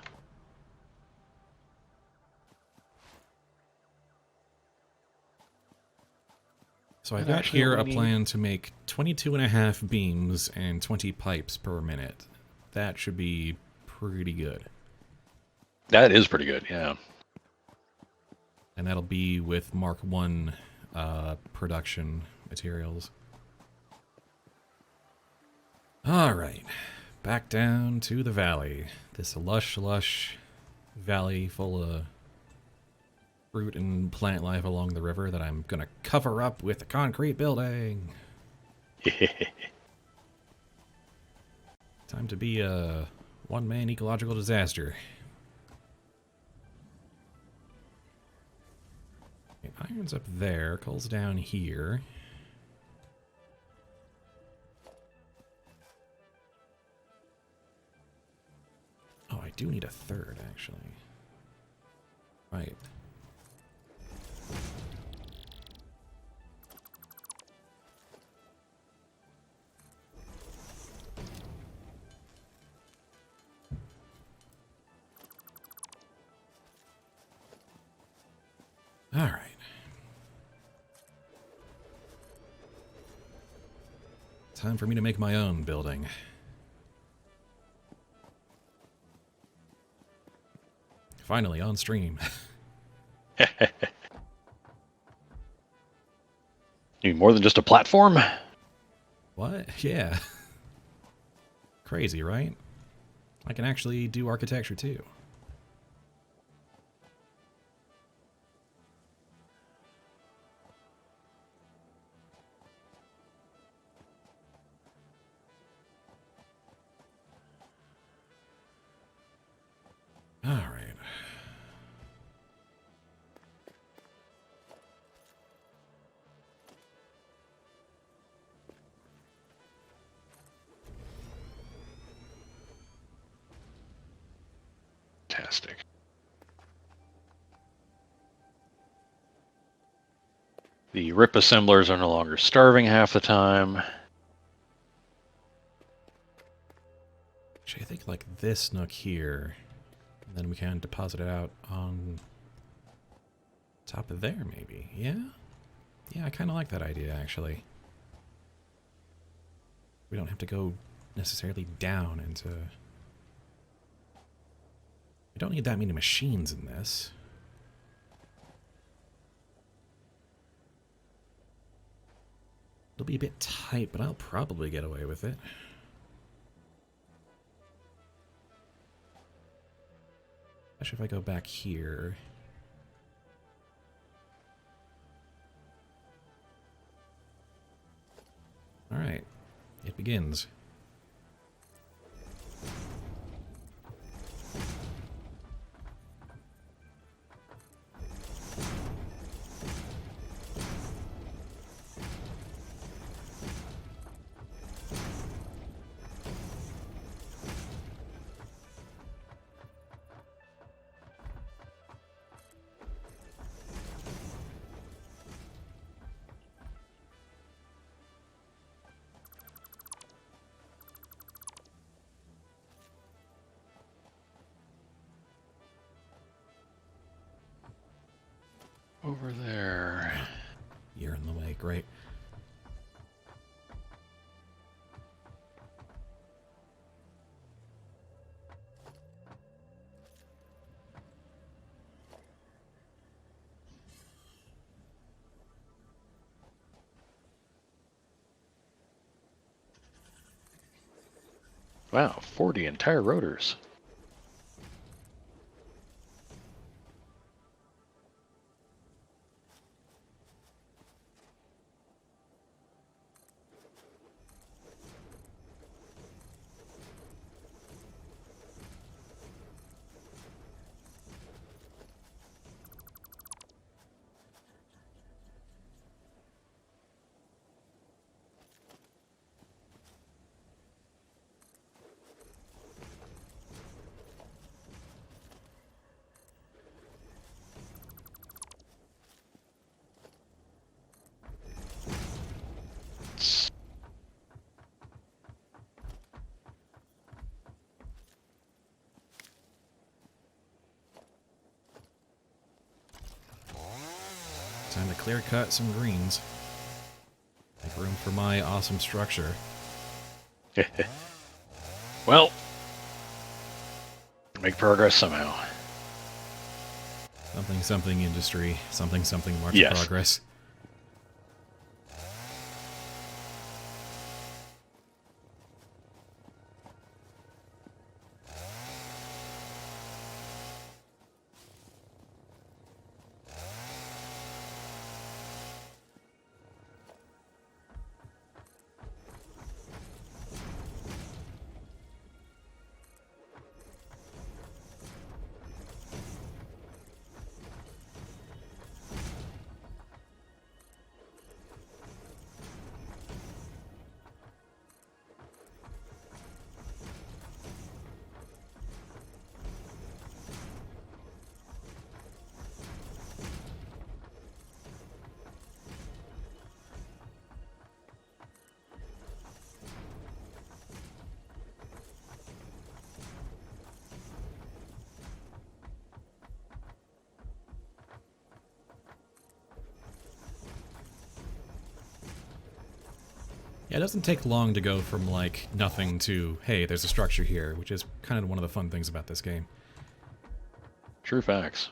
So I've got here a plan to make 22.5 beams and 20 pipes per minute. That should be pretty good. That is pretty good, yeah. And that'll be with Mark 1 production materials. Alright, back down to the valley. This lush, lush valley full of fruit and plant life along the river that I'm gonna cover up with a concrete building. Time to be a one-man ecological disaster. Okay, iron's up there, coal's down here. Oh, I do need a third, actually. Right. All right. Time for me to make my own building. Finally, on stream. You mean more than just a platform? What? Yeah. Crazy, right? I can actually do architecture too. All right. Fantastic. The RIP assemblers are no longer starving half the time. Actually, I think like this nook here, and then we can deposit it out on top of there, maybe. Yeah? Yeah, I kind of like that idea, actually. We don't have to go necessarily down into... We don't need that many machines in this. It'll be a bit tight, but I'll probably get away with it. Especially if I go back here. Alright, it begins. Over there. You're in the way, great. Wow, 40 entire rotors. Time to clear cut some greens. Make room for my awesome structure. Well, make progress somehow. Something something industry. Something something march Yes. progress. Yeah, it doesn't take long to go from, like, nothing to, hey, there's a structure here, which is kind of one of the fun things about this game. True facts.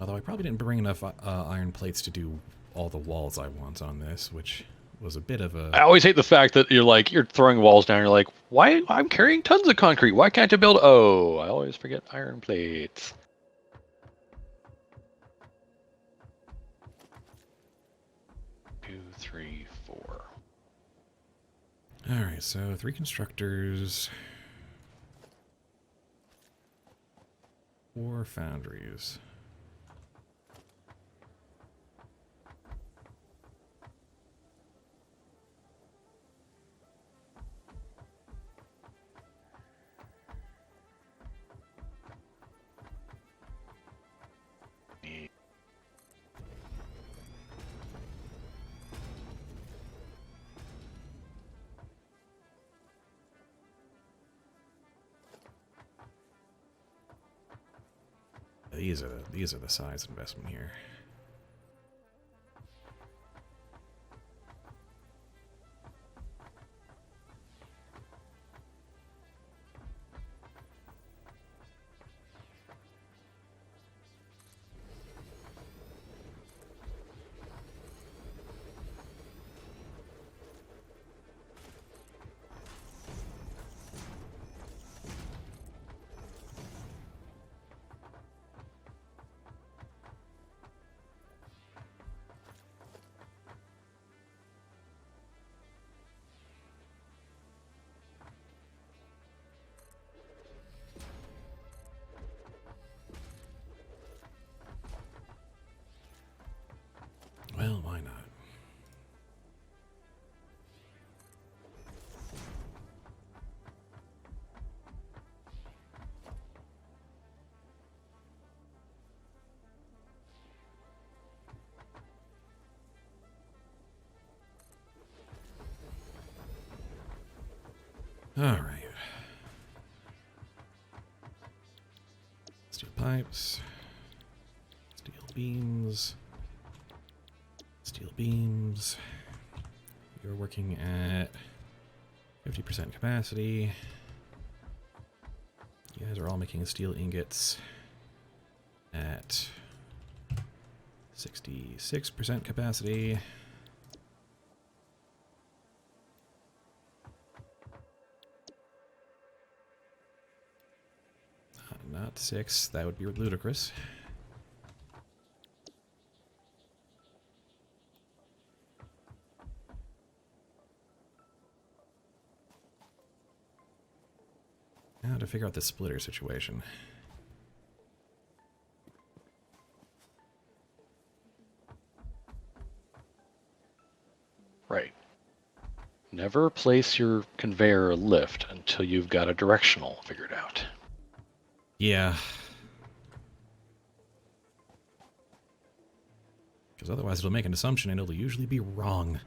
Although I probably didn't bring enough iron plates to do all the walls I want on this, which was a bit of I a... always hate the fact that you're throwing walls down. You're like, why? I'm carrying tons of concrete. Why can't I build? Oh, I always forget iron plates. Two, three, four. Alright, so 3 constructors... 4 foundries. These are the size investment here. Well, why not? Alright. Steel pipes. Steel beams. Steel beams. You're working at 50% capacity. You guys are all making steel ingots at 66% capacity. Not 6, that would be ludicrous. Now to figure out the splitter situation. Right. Never place your conveyor or lift until you've got a directional figured out. Yeah. Because otherwise it'll make an assumption and it'll usually be wrong.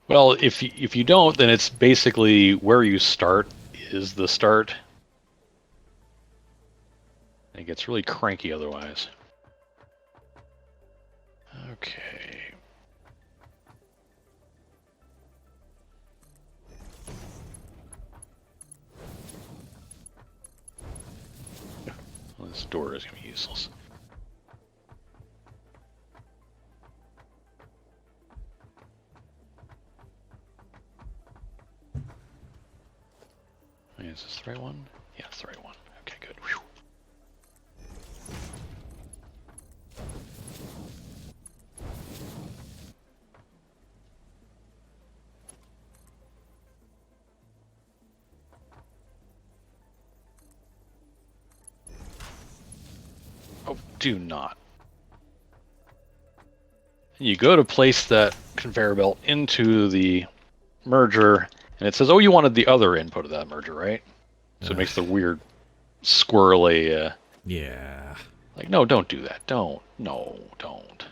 Well, if you don't, then it's basically where you start is the start. It gets really cranky otherwise. Okay. Well, this door is going to be useless. Is this the right one? Yeah, it's the right one. Okay, good. Whew. Oh, do not. You go to place that conveyor belt into the merger, and it says, oh, you wanted the other input of that merger, right? So it makes the weird squirrely... Yeah. Like, no, don't do that. Don't. No, don't.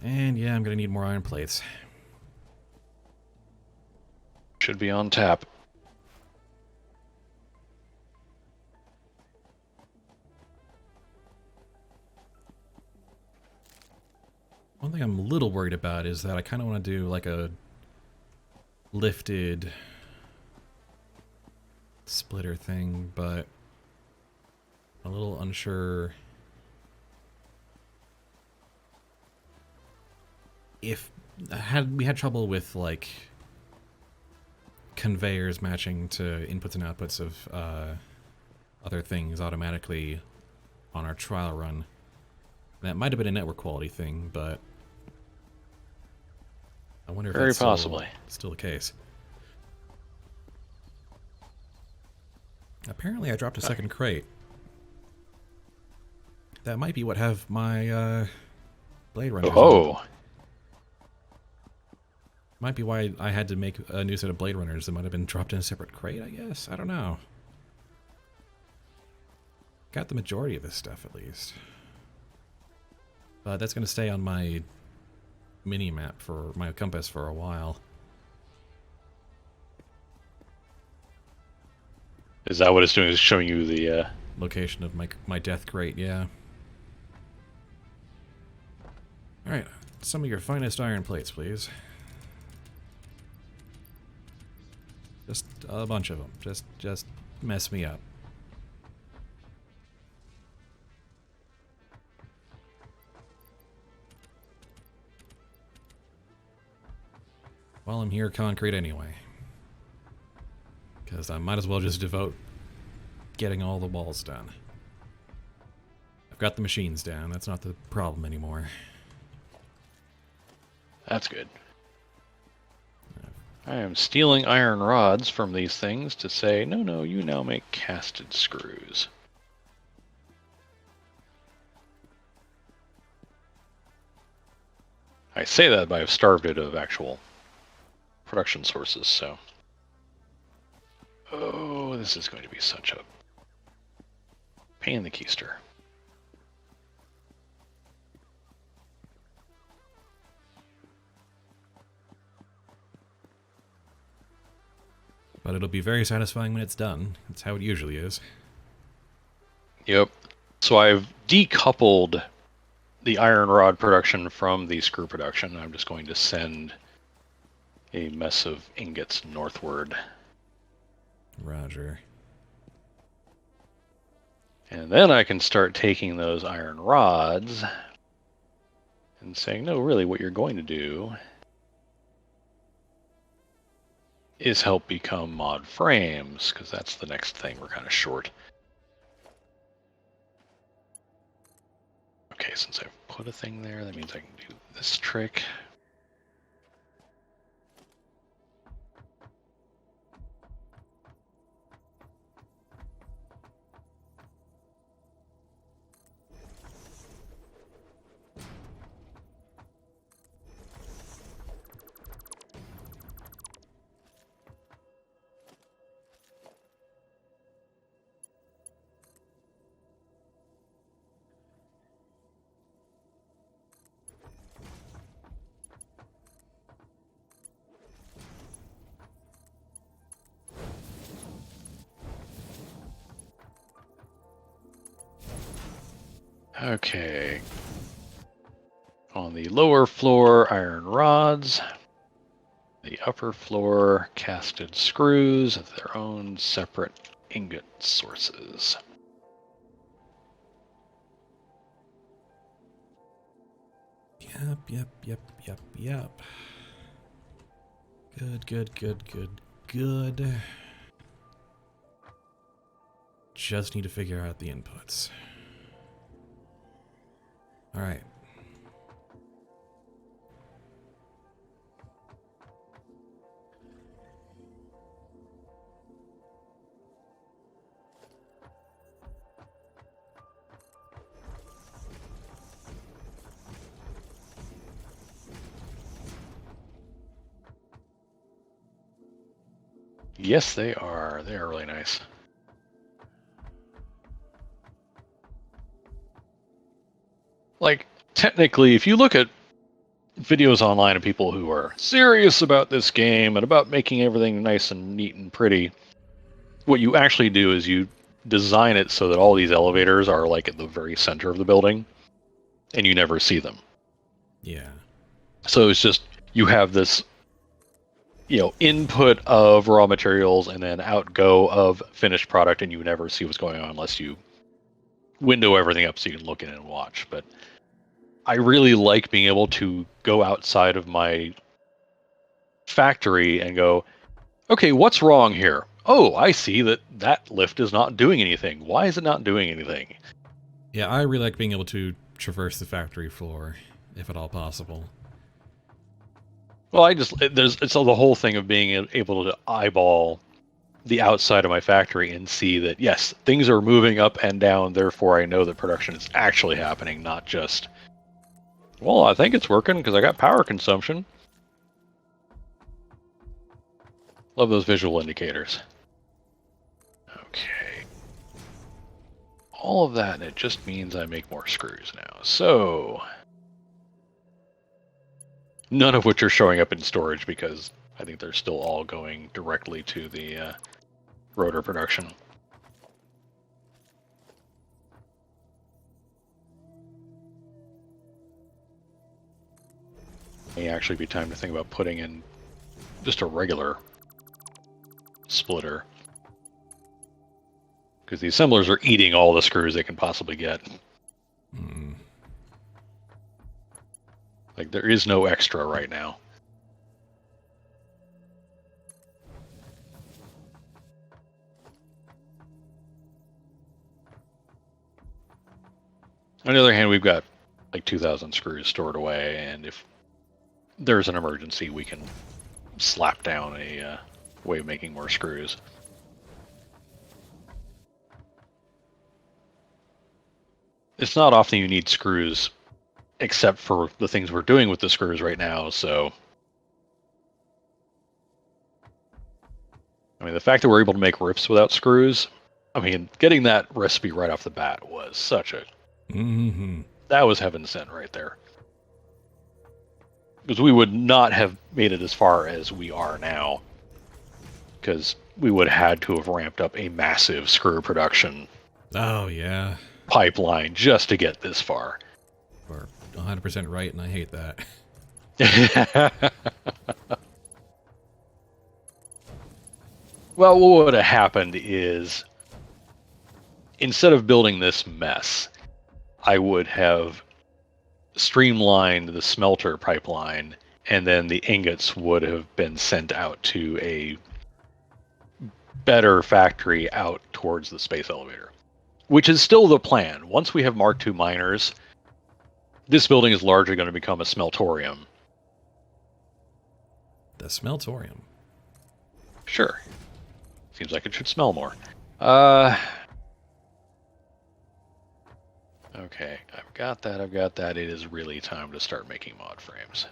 And yeah, I'm gonna need more iron plates. should be on tap. One thing I'm a little worried about is that I kind of want to do like a lifted splitter thing, but I'm a little unsure if we had trouble with like conveyors matching to inputs and outputs of other things automatically on our trial run. That might have been a network quality thing, but I wonder if Very that's possibly still the case. Apparently I dropped a second crate. That might be what have my Blade Runners on. Oh. Might be why I had to make a new set of Blade Runners. It might have been dropped in a separate crate, I guess. I don't know. Got the majority of this stuff, at least. But that's going to stay on my mini-map for my compass for a while. Is that what it's doing? Is showing you the location of my death crate, yeah. Alright, some of your finest iron plates, please. Just a bunch of them. Just mess me up. While I'm here, concrete anyway. Because I might as well just devote getting all the walls done. I've got the machines down. That's not the problem anymore. That's good. I am stealing iron rods from these things to say, no, you now make casted screws. I say that, but I've starved it of actual production sources, so... Oh, this is going to be such a pain in the keister. But it'll be very satisfying when it's done. That's how it usually is. Yep. So I've decoupled the iron rod production from the screw production. I'm just going to send a mess of ingots northward. Roger. And then I can start taking those iron rods and saying, no, really, what you're going to do is help become mod frames, because that's the next thing. We're kind of short. Okay, since I've put a thing there, that means I can do this trick. Okay. On the lower floor, iron rods. The upper floor, casted screws of their own separate ingot sources. Yep. Good. Just need to figure out the inputs. Alright. Yes, they are. They are really nice. Like, technically, if you look at videos online of people who are serious about this game and about making everything nice and neat and pretty. What you actually do is you design it so that all these elevators are like at the very center of the building, and you never see them. Yeah. So it's just you have this, input of raw materials and then outgo of finished product, and you never see what's going on unless you window everything up so you can look in and watch. But I really like being able to go outside of my factory and go, okay, what's wrong here? Oh, I see that lift is not doing anything. Why is it not doing anything? Yeah, I really like being able to traverse the factory floor, if at all possible. Well, it's the whole thing of being able to eyeball the outside of my factory and see that, yes, things are moving up and down, therefore I know that production is actually happening, not just, well, I think it's working because I got power consumption. Love those visual indicators. Okay. All of that, and it just means I make more screws now. So, none of which are showing up in storage because I think they're still all going directly to the rotor production. May actually be time to think about putting in just a regular splitter, because the assemblers are eating all the screws they can possibly get. Like, there is no extra right now. On the other hand, we've got like 2,000 screws stored away, and if there's an emergency, we can slap down a way of making more screws. It's not often you need screws, except for the things we're doing with the screws right now, so... I mean, the fact that we're able to make rips without screws, I mean, getting that recipe right off the bat was such a... That was heaven sent right there. Because we would not have made it as far as we are now, because we would have had to have ramped up a massive screw production pipeline just to get this far. You're 100% right, and I hate that. Well, what would have happened is, instead of building this mess, I would have streamlined the smelter pipeline, and then the ingots would have been sent out to a better factory out towards the space elevator, which is still the plan. Once we have Mark II miners, this building is largely going to become a smeltorium. The smeltorium? Sure. Seems like it should smell more. Okay, I've got that. It is really time to start making mod frames.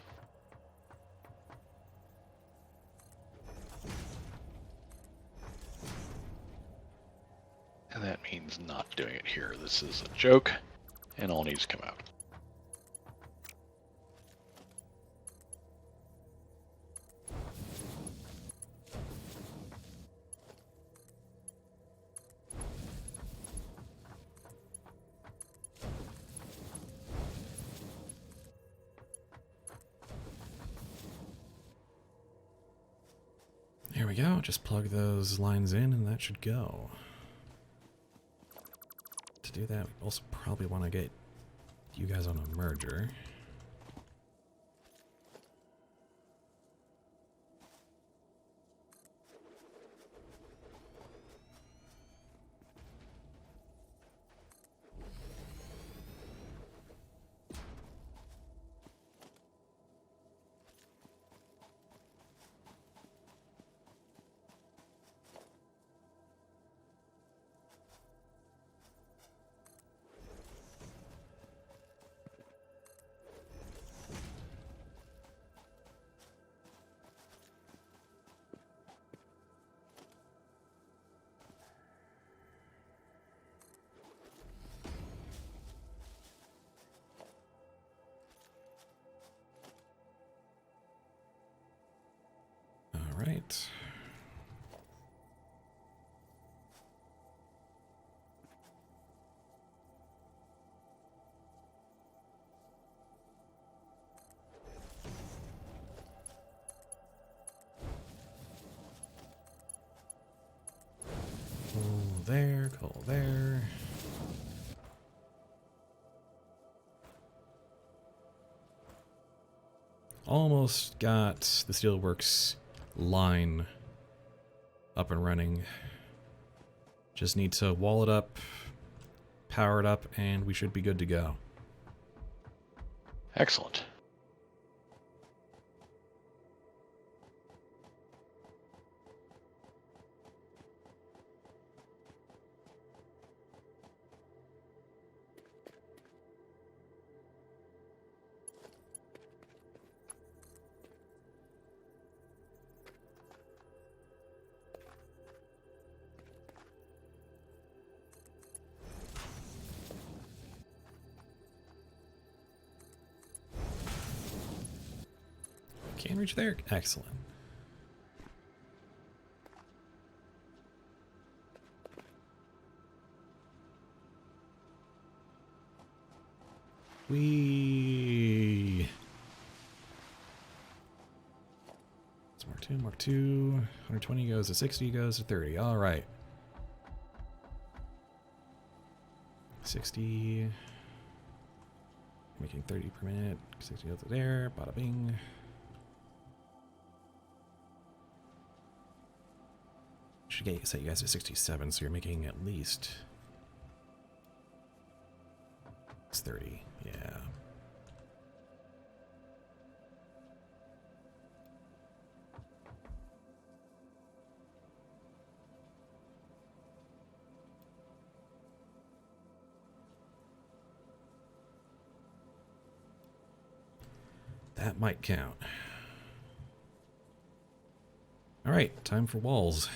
And that means not doing it here. This is a joke, and all needs to come out. There we go. Just plug those lines in, and that should go. To do that, we also probably want to get you guys on a merger. right. Coal there. Almost got the steelworks line up and running. Just need to wall it up, power it up, and we should be good to go. Excellent. Can reach there? Excellent. It's Mark 2. 120 goes to 60, goes to 30. All right. 60. Making 30 per minute. 60 goes to there. Bada bing. Should set you guys at 67, so you're making at least 30. Yeah. That might count. All right, time for walls.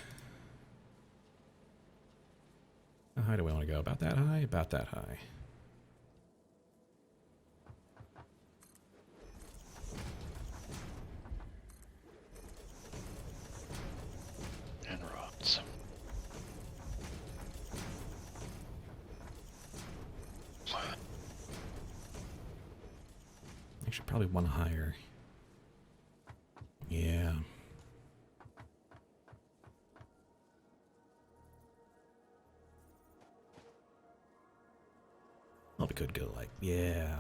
How high do we want to go? About that high? About that high. And rods. Actually, probably one higher. Yeah. Well, we could go like, yeah.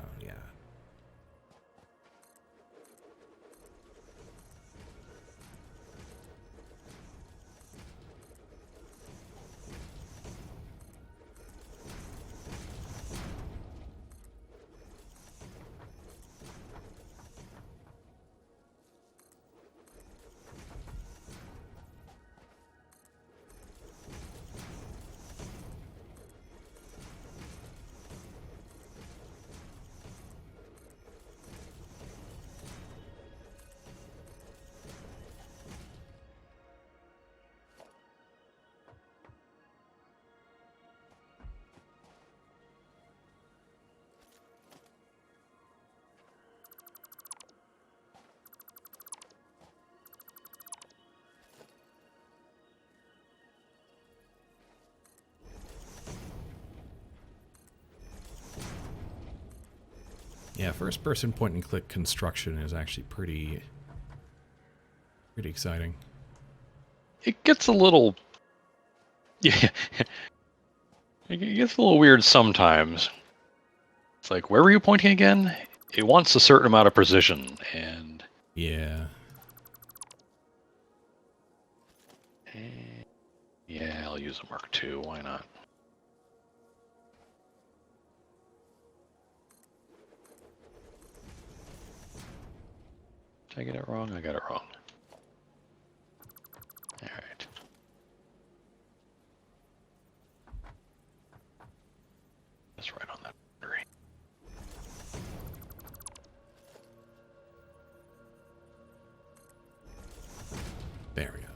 Yeah, first person point and click construction is actually pretty exciting. It gets a little, yeah, it gets a little weird sometimes. It's like, where were you pointing again? It wants a certain amount of precision, and yeah. Yeah, I'll use a Mark II. Why not? Did I get it wrong? I got it wrong. All right. That's right on that battery. There we go.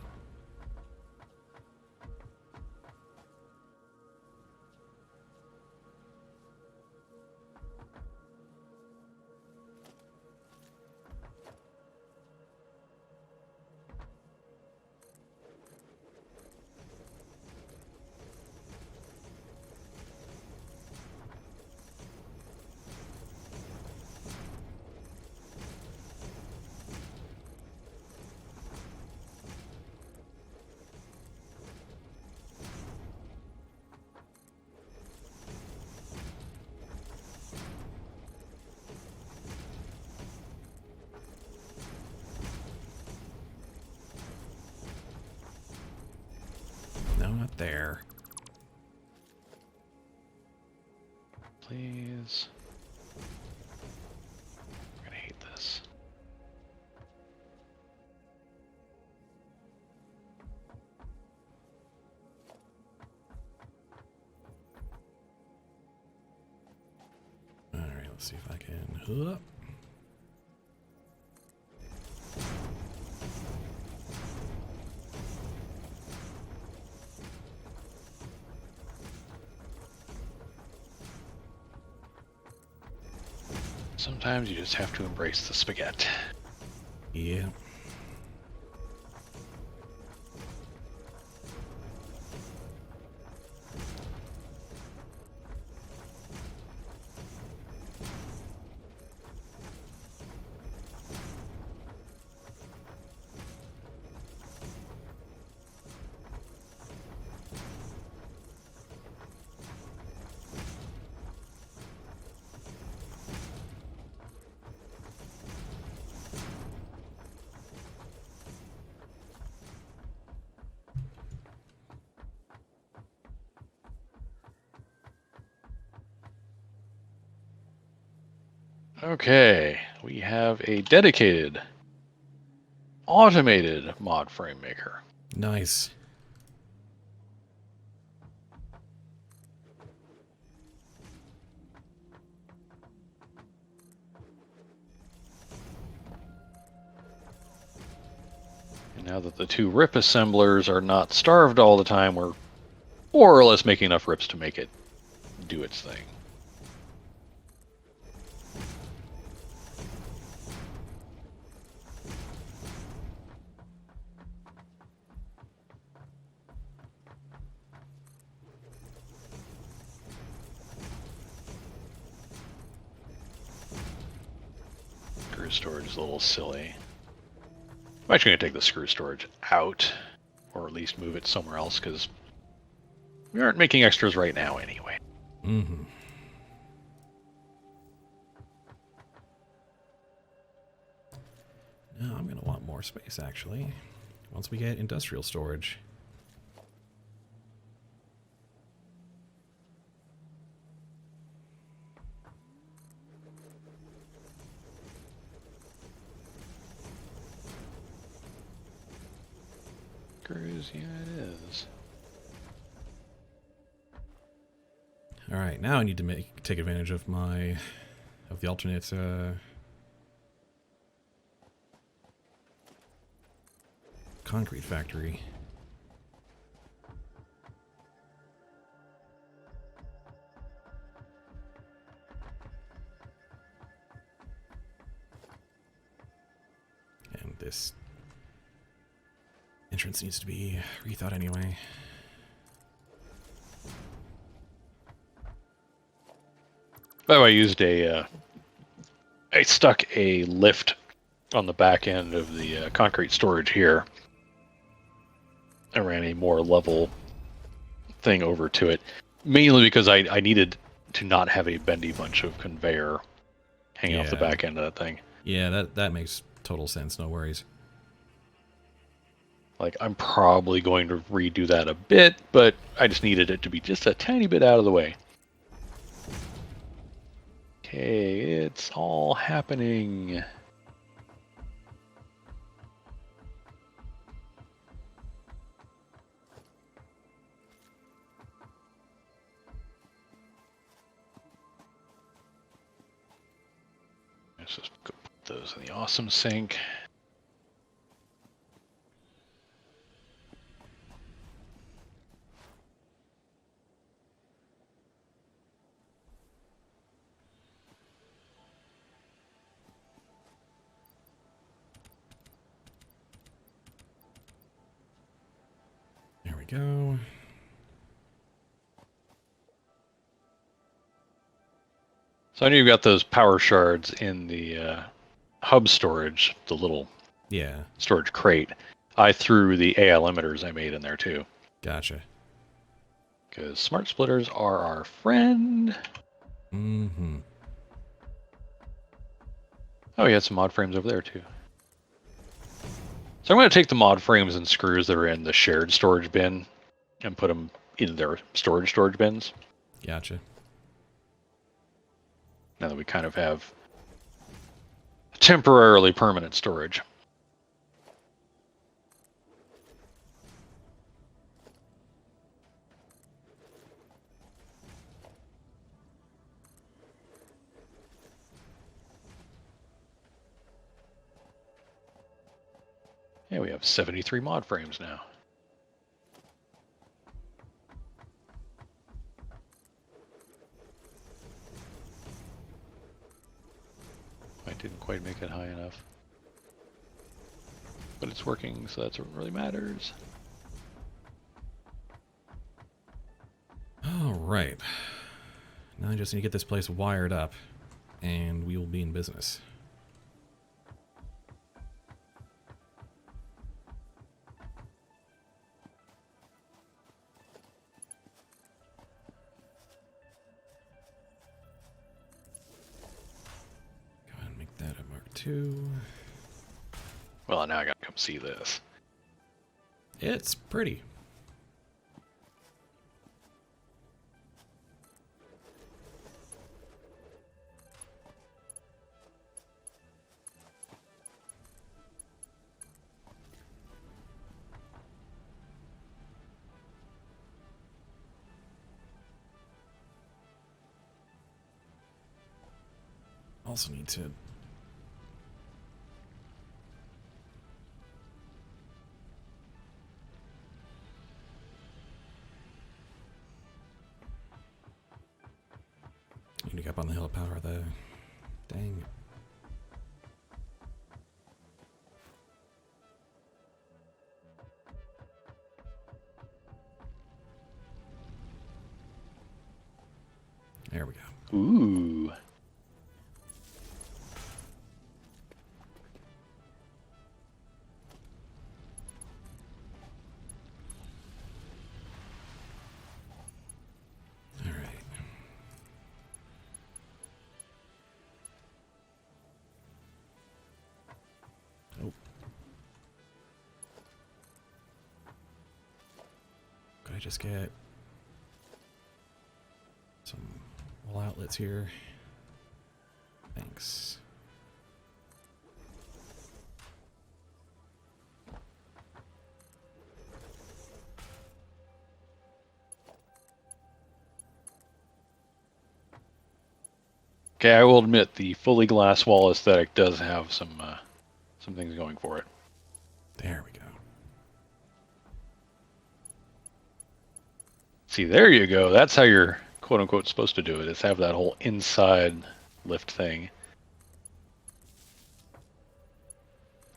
there. Please. I'm gonna hate this. Alright, let's see if I can... Sometimes you just have to embrace the spaghetti. Yeah. Okay, we have a dedicated, automated mod frame maker. Nice. And now that the two rip assemblers are not starved all the time, we're more or less making enough rips to make it do its thing. Screw storage is a little silly. I'm actually going to take the screw storage out, or at least move it somewhere else, because we aren't making extras right now anyway. Mm-hmm. Now I'm going to want more space, actually, once we get industrial storage. Screws, yeah, it is. All right, now I need to take advantage of the alternate concrete factory. And this entrance needs to be rethought anyway. By the way, I stuck a lift on the back end of the concrete storage here. I ran a more level thing over to it, mainly because I needed to not have a bendy bunch of conveyor hanging off the back end of that thing. Yeah, that makes total sense. No worries. Like, I'm probably going to redo that a bit, but I just needed it to be just a tiny bit out of the way. Okay, it's all happening. Let's just go put those in the awesome sink. There we go. So I know you've got those power shards in the hub storage, the little storage crate. I threw the AI limiters I made in there too. Gotcha. Because smart splitters are our friend. Mm-hmm. Oh, you had some mod frames over there too. So I'm going to take the mod frames and screws that are in the shared storage bin and put them in their storage bins. Gotcha. Now that we kind of have temporarily permanent storage. Yeah, we have 73 mod frames now. I didn't quite make it high enough. But it's working, so that's what really matters. Alright. Now I just need to get this place wired up, and we will be in business. Go ahead and make that a Mark II. Well, now I gotta come see this. It's pretty. Also need to need to get up on the hill of power though. Dang. There we go. Ooh. I just get some wall outlets here? Thanks. Okay, I will admit the fully glass wall aesthetic does have some things going for it. There we go. See, there you go. That's how you're quote-unquote supposed to do it, is have that whole inside lift thing.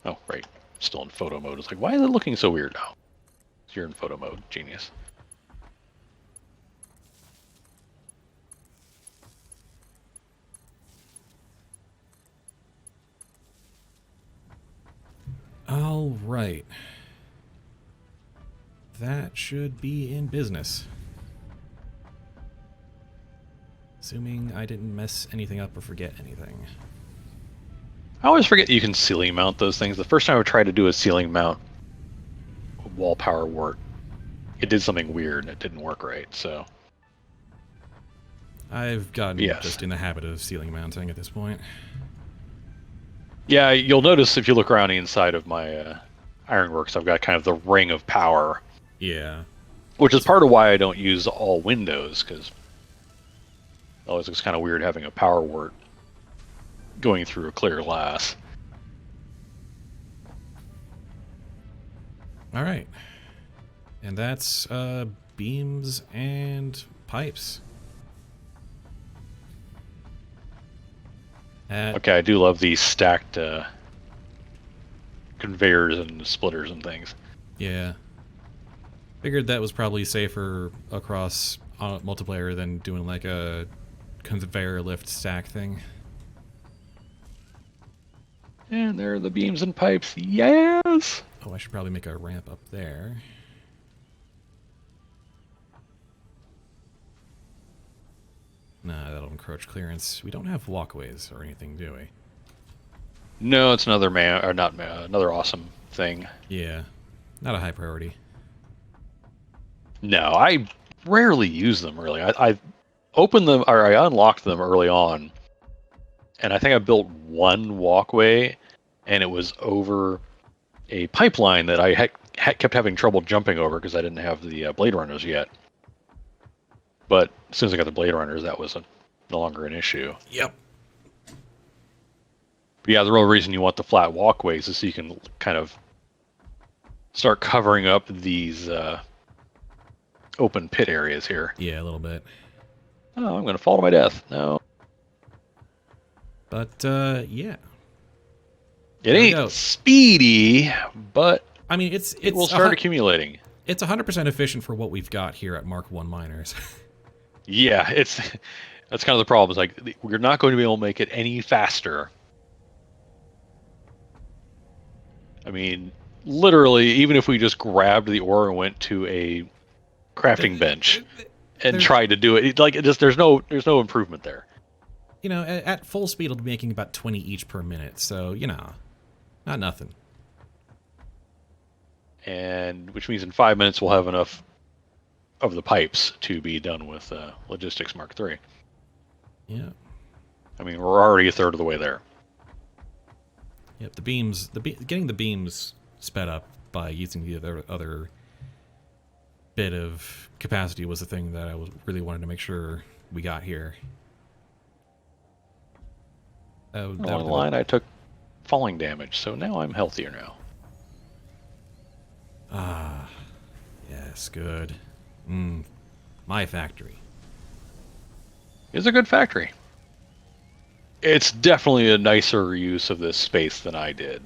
Oh, right. Still in photo mode. It's like, why is it looking so weird now? You're in photo mode. Genius. All right. That should be in business. Assuming I didn't mess anything up or forget anything. I always forget you can ceiling mount those things. The first time I tried to do a ceiling mount wall power wart, it did something weird and it didn't work right, so. I've gotten just in the habit of ceiling mounting at this point. Yeah, you'll notice if you look around the inside of my ironworks, I've got kind of the ring of power. Yeah. Which is part of why I don't use all windows, because it always looks kind of weird having a power wart going through a clear glass. All right. And that's beams and pipes. Okay, I do love these stacked conveyors and splitters and things. Yeah. Figured that was probably safer across multiplayer than doing like a conveyor lift stack thing. And there are the beams and pipes. Yes! Oh, I should probably make a ramp up there. Nah, that'll encroach clearance. We don't have walkways or anything, do we? No, it's another another awesome thing. Yeah, not a high priority. No, I rarely use them really. I opened them or I unlocked them early on, and I think I built one walkway, and it was over a pipeline that I kept having trouble jumping over because I didn't have the Blade Runners yet. But as soon as I got the Blade Runners, that was no longer an issue. Yep. But yeah, the real reason you want the flat walkways is so you can kind of start covering up these open pit areas here. Yeah, a little bit. Oh, I'm going to fall to my death. No. But, yeah. It ain't speedy, but I mean, it will start accumulating. It's 100% efficient for what we've got here at Mark 1 miners. Yeah, that's kind of the problem. It's like we're not going to be able to make it any faster. I mean, literally, even if we just grabbed the ore and went to a crafting bench and tried to do it, there's no improvement there. You know, at full speed, it'll be making about 20 each per minute. So, you know, not nothing. And which means in 5 minutes we'll have enough of the pipes to be done with Logistics Mark III. Yeah. I mean, we're already a third of the way there. Yep, getting the beams sped up by using the other bit of capacity was the thing that I really wanted to make sure we got here. Along the line, I took falling damage, so now I'm healthier now. Ah, yes, good. My factory. It's a good factory. It's definitely a nicer use of this space than I did.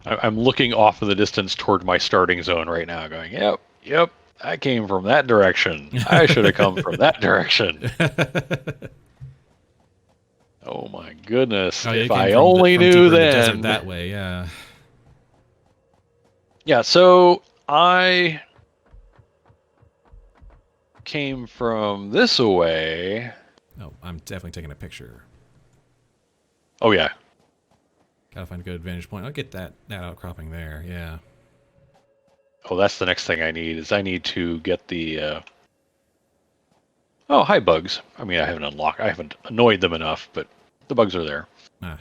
I'm looking off in the distance toward my starting zone right now, going, yep, I came from that direction. I should have come from that direction. Oh my goodness. Oh, if I only knew then. The desert that way, yeah. Yeah, so I came from this away. Oh, I'm definitely taking a picture. Oh, yeah. Gotta find a good vantage point. I'll get that outcropping there, yeah. Oh, that's the next thing I need, is I need to get the... Oh, hi, bugs. I mean, I haven't annoyed them enough, but the bugs are there. Ah.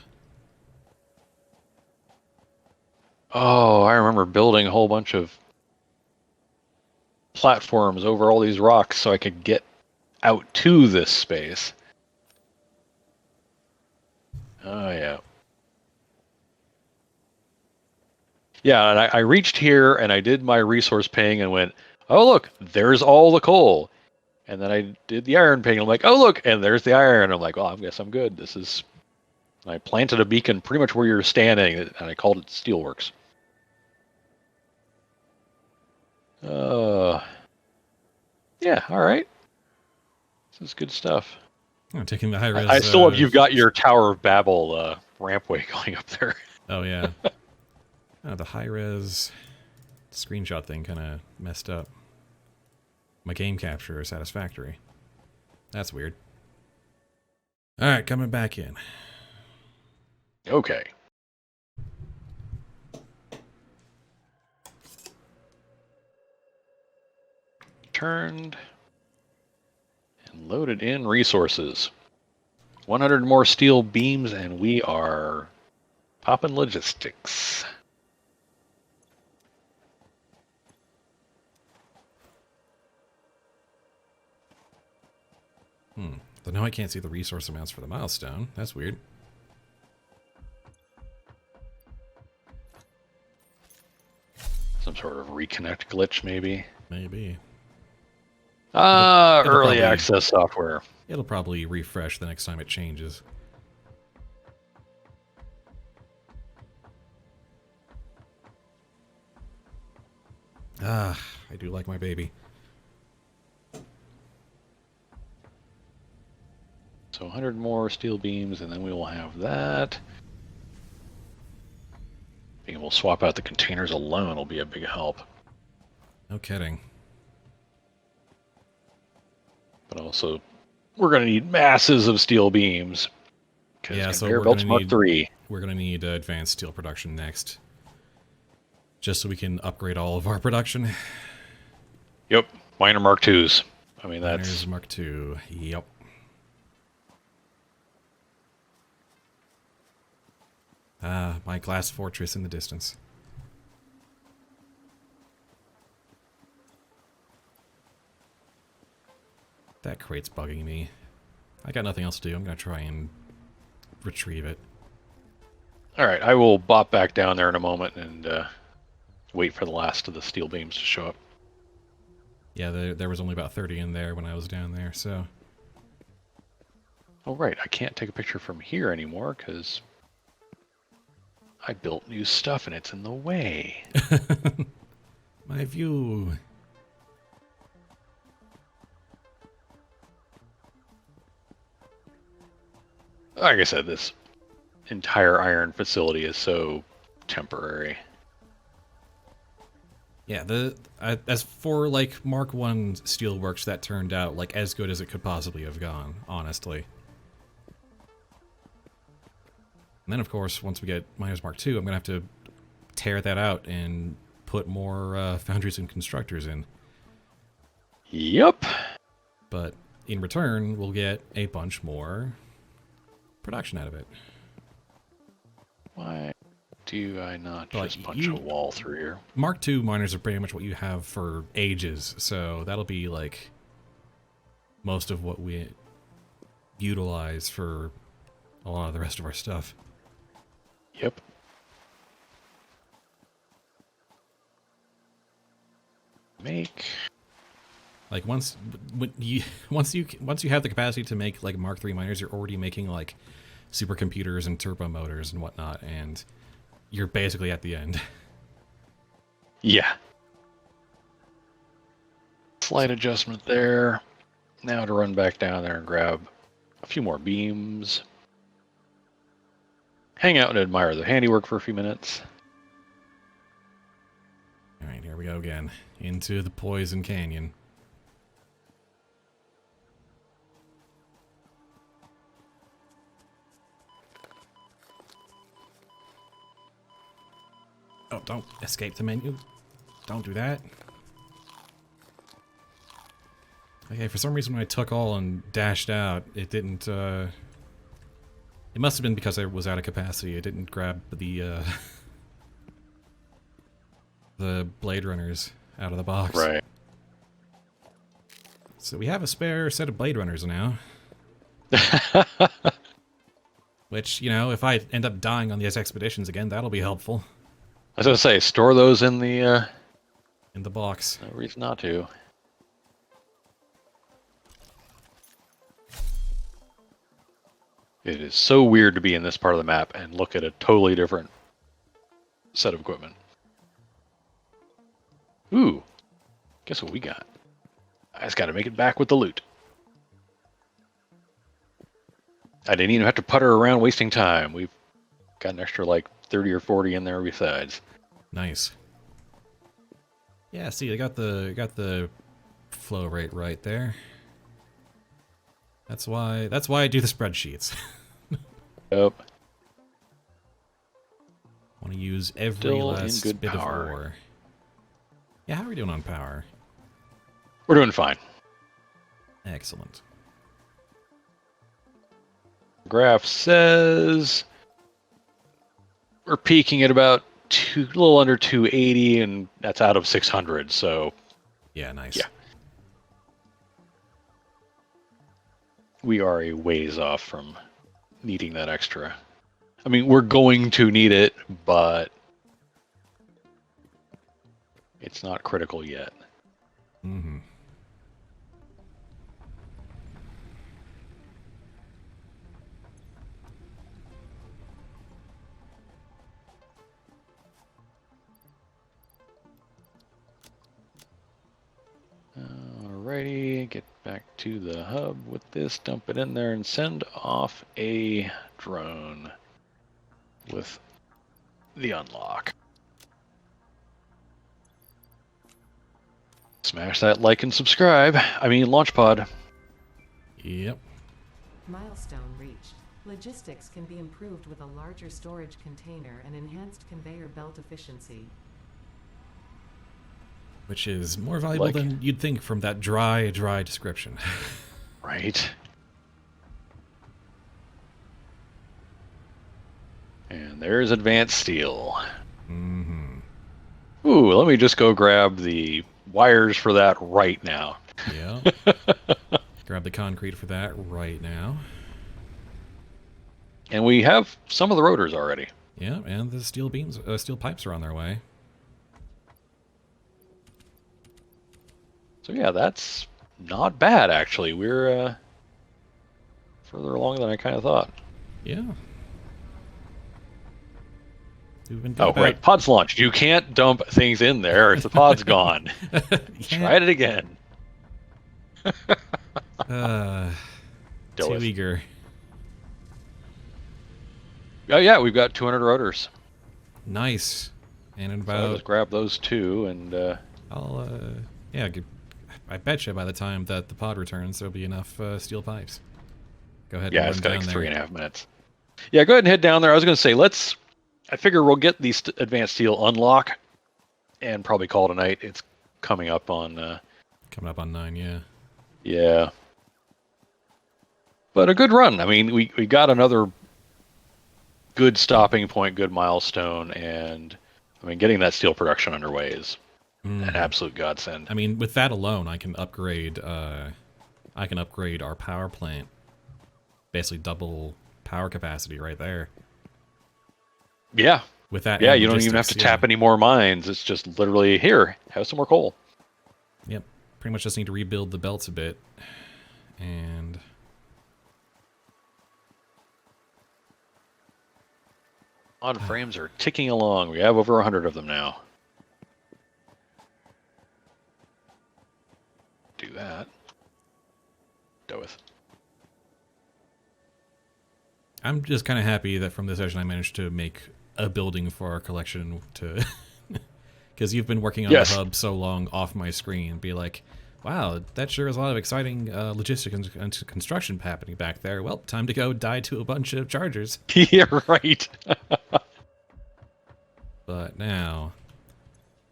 Oh, I remember building a whole bunch of platforms over all these rocks so I could get out to this space. Oh, yeah. Yeah, and I reached here and I did my resource ping and went, oh, look, there's all the coal. And then I did the iron ping and I'm like, oh, look, and there's the iron. I'm like, well, I guess I'm good. I planted a beacon pretty much where you're standing and I called it Steelworks. Yeah, all right. This is good stuff. I'm taking the high res. I still have you've got your Tower of Babel rampway going up there. Oh yeah. The high res screenshot thing kind of messed up. My game capture is Satisfactory. That's weird. All right, coming back in. Okay. Turned and loaded in resources. 100 more steel beams and we are popping logistics. So now I can't see the resource amounts for the milestone. That's weird. Some sort of reconnect glitch, maybe? Maybe. Early access software. It'll probably refresh the next time it changes. Ah, I do like my baby. So 100 more steel beams, and then we will have that. Being able to swap out the containers alone will be a big help. No kidding. But also, we're going to need masses of steel beams. Yeah, so conveyor belts Mark III. We're going to need advanced steel production next. Just so we can upgrade all of our production. Yep, miner Mark IIs. I mean, Miners that's... Mark II. Yep. Ah, my glass fortress in the distance. That crate's bugging me. I got nothing else to do. I'm going to try and retrieve it. Alright, I will bop back down there in a moment and wait for the last of the steel beams to show up. Yeah, there was only about 30 in there when I was down there, so... Oh, right, I can't take a picture from here anymore, because I built new stuff and it's in the way. My view. Like I said, this entire iron facility is so temporary. Yeah, as for like Mark I steelworks, that turned out like as good as it could possibly have gone, honestly. And then of course, once we get Miners Mark II, I'm gonna have to tear that out and put more foundries and constructors in. Yep. But in return, we'll get a bunch more production out of it. Why do I not But, just punch a wall through here? Mark II miners are pretty much what you have for ages, so that'll be like most of what we utilize for a lot of the rest of our stuff. Yep. Make... Like once you have the capacity to make like Mark III miners, you're already making like supercomputers and turbo motors and whatnot, and you're basically at the end. Yeah. Slight adjustment there. Now to run back down there and grab a few more beams. Hang out and admire the handiwork for a few minutes. Alright, here we go again. Into the Poison Canyon. Oh, don't escape the menu. Don't do that. Okay, for some reason when I took all and dashed out, it didn't, it must have been because I was out of capacity. It didn't grab the the Blade Runners out of the box. Right. So we have a spare set of Blade Runners now. Which, you know, if I end up dying on these expeditions again, that'll be helpful. I was going to say, store those in the box. no reason not to. It is so weird to be in this part of the map and look at a totally different set of equipment. Ooh, guess what we got? I just got to make it back with the loot. I didn't even have to putter around wasting time. We've got an extra like 30 or 40 in there besides. Nice. Yeah, see, I got the flow rate right there. That's why I do the spreadsheets. Yep. Want to use every Still last in good bit power. of ore. Yeah, how are we doing on power? We're doing fine. Excellent. Graph says we're peaking at about a little under 280, and that's out of 600. So Yeah, nice. yeah, we are a ways off from needing that extra. I mean, we're going to need it, but it's not critical yet. Mm-hmm. Alrighty, get back to the hub with this, dump it in there, and send off a drone with the unlock. Smash that like and subscribe. I mean, launch pod. Yep. Milestone reached. Logistics can be improved with a larger storage container and enhanced conveyor belt efficiency. Which is more valuable than you'd think from that dry description. Right. And there's advanced steel. Mm-hmm. Ooh, let me just go grab the wires for that right now. Yeah. Grab the concrete for that right now. And we have some of the rotors already. Yeah, and the steel beams, steel pipes are on their way. So yeah, that's not bad actually. We're further along than I kind of thought. Yeah. We've been Oh, right. Pod's launched. You can't dump things in there if the pod's gone. Try it again. Too eager. Oh, yeah, we've got 200 rotors. Nice. And in about... So I'll just grab those two and... yeah, I bet you by the time that the pod returns, there'll be enough steel pipes. Go ahead and yeah, it's got like down 3.5 minutes. Yeah, go ahead and head down there. I was going to say, I figure we'll get the advanced steel unlock and probably call it a night. It's coming up on... Coming up on 9, yeah. Yeah. But a good run. I mean, we got another good stopping point, good milestone, and I mean, getting that steel production underway is an absolute godsend. I mean, with that alone, I can upgrade our power plant. Basically double power capacity right there. Yeah. With that, yeah, you don't even have to tap any more mines. It's just literally, here, have some more coal. Yep. Pretty much just need to rebuild the belts a bit. And... Odd frames are ticking along. We have over 100 of them now. Do that. Doeth. I'm just kind of happy that from this session I managed to make a building for our collection to... Because you've been working on the hub so long off my screen. Be like, wow, that sure is a lot of exciting logistics and construction happening back there. Well, time to go die to a bunch of chargers. Yeah, right. But now...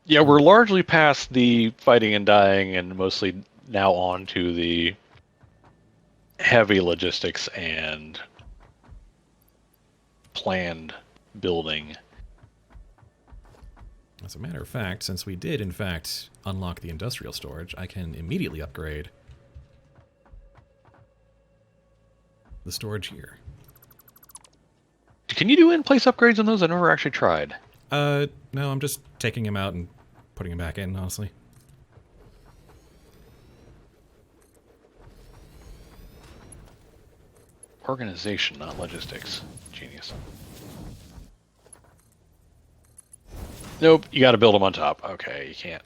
Yeah, we're largely past the fighting and dying and mostly now on to the heavy logistics and planned building. As a matter of fact, since we did, in fact, unlock the industrial storage, I can immediately upgrade the storage here. Can you do in-place upgrades on those? I never actually tried. No, I'm just taking him out and putting him back in, honestly. Organization, not logistics. Genius. Nope, you got to build them on top. Okay, you can't.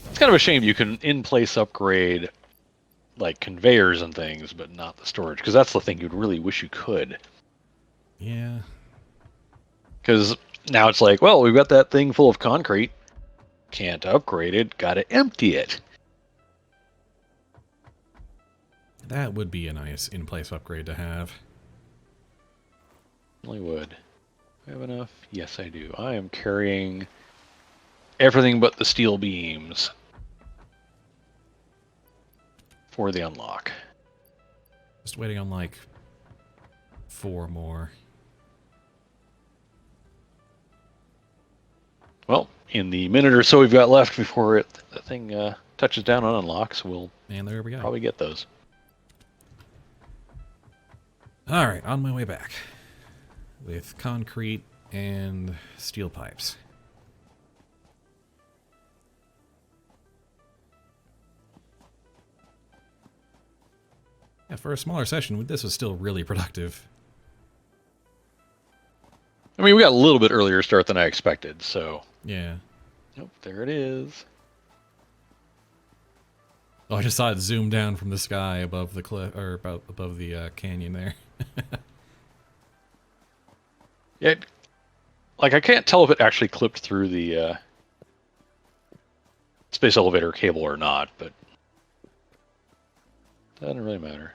It's kind of a shame you can in-place upgrade like conveyors and things, but not the storage, because that's the thing you'd really wish you could. Yeah. Because now it's like, well, we've got that thing full of concrete. Can't upgrade it. Got to empty it. That would be a nice in-place upgrade to have. Really would. Do I have enough? Yes, I do. I am carrying everything but the steel beams for the unlock. Just waiting on like 4 more. Well, in the minute or so we've got left before the thing touches down on unlocks, we'll And there we go. probably get those. Alright, on my way back. With concrete and steel pipes. Yeah, for a smaller session, this was still really productive. I mean, we got a little bit earlier start than I expected, so... Yeah. Nope, there it is. Oh, I just saw it zoom down from the sky above the cliff, or above the canyon there. Yeah, like I can't tell if it actually clipped through the space elevator cable or not, but doesn't really matter.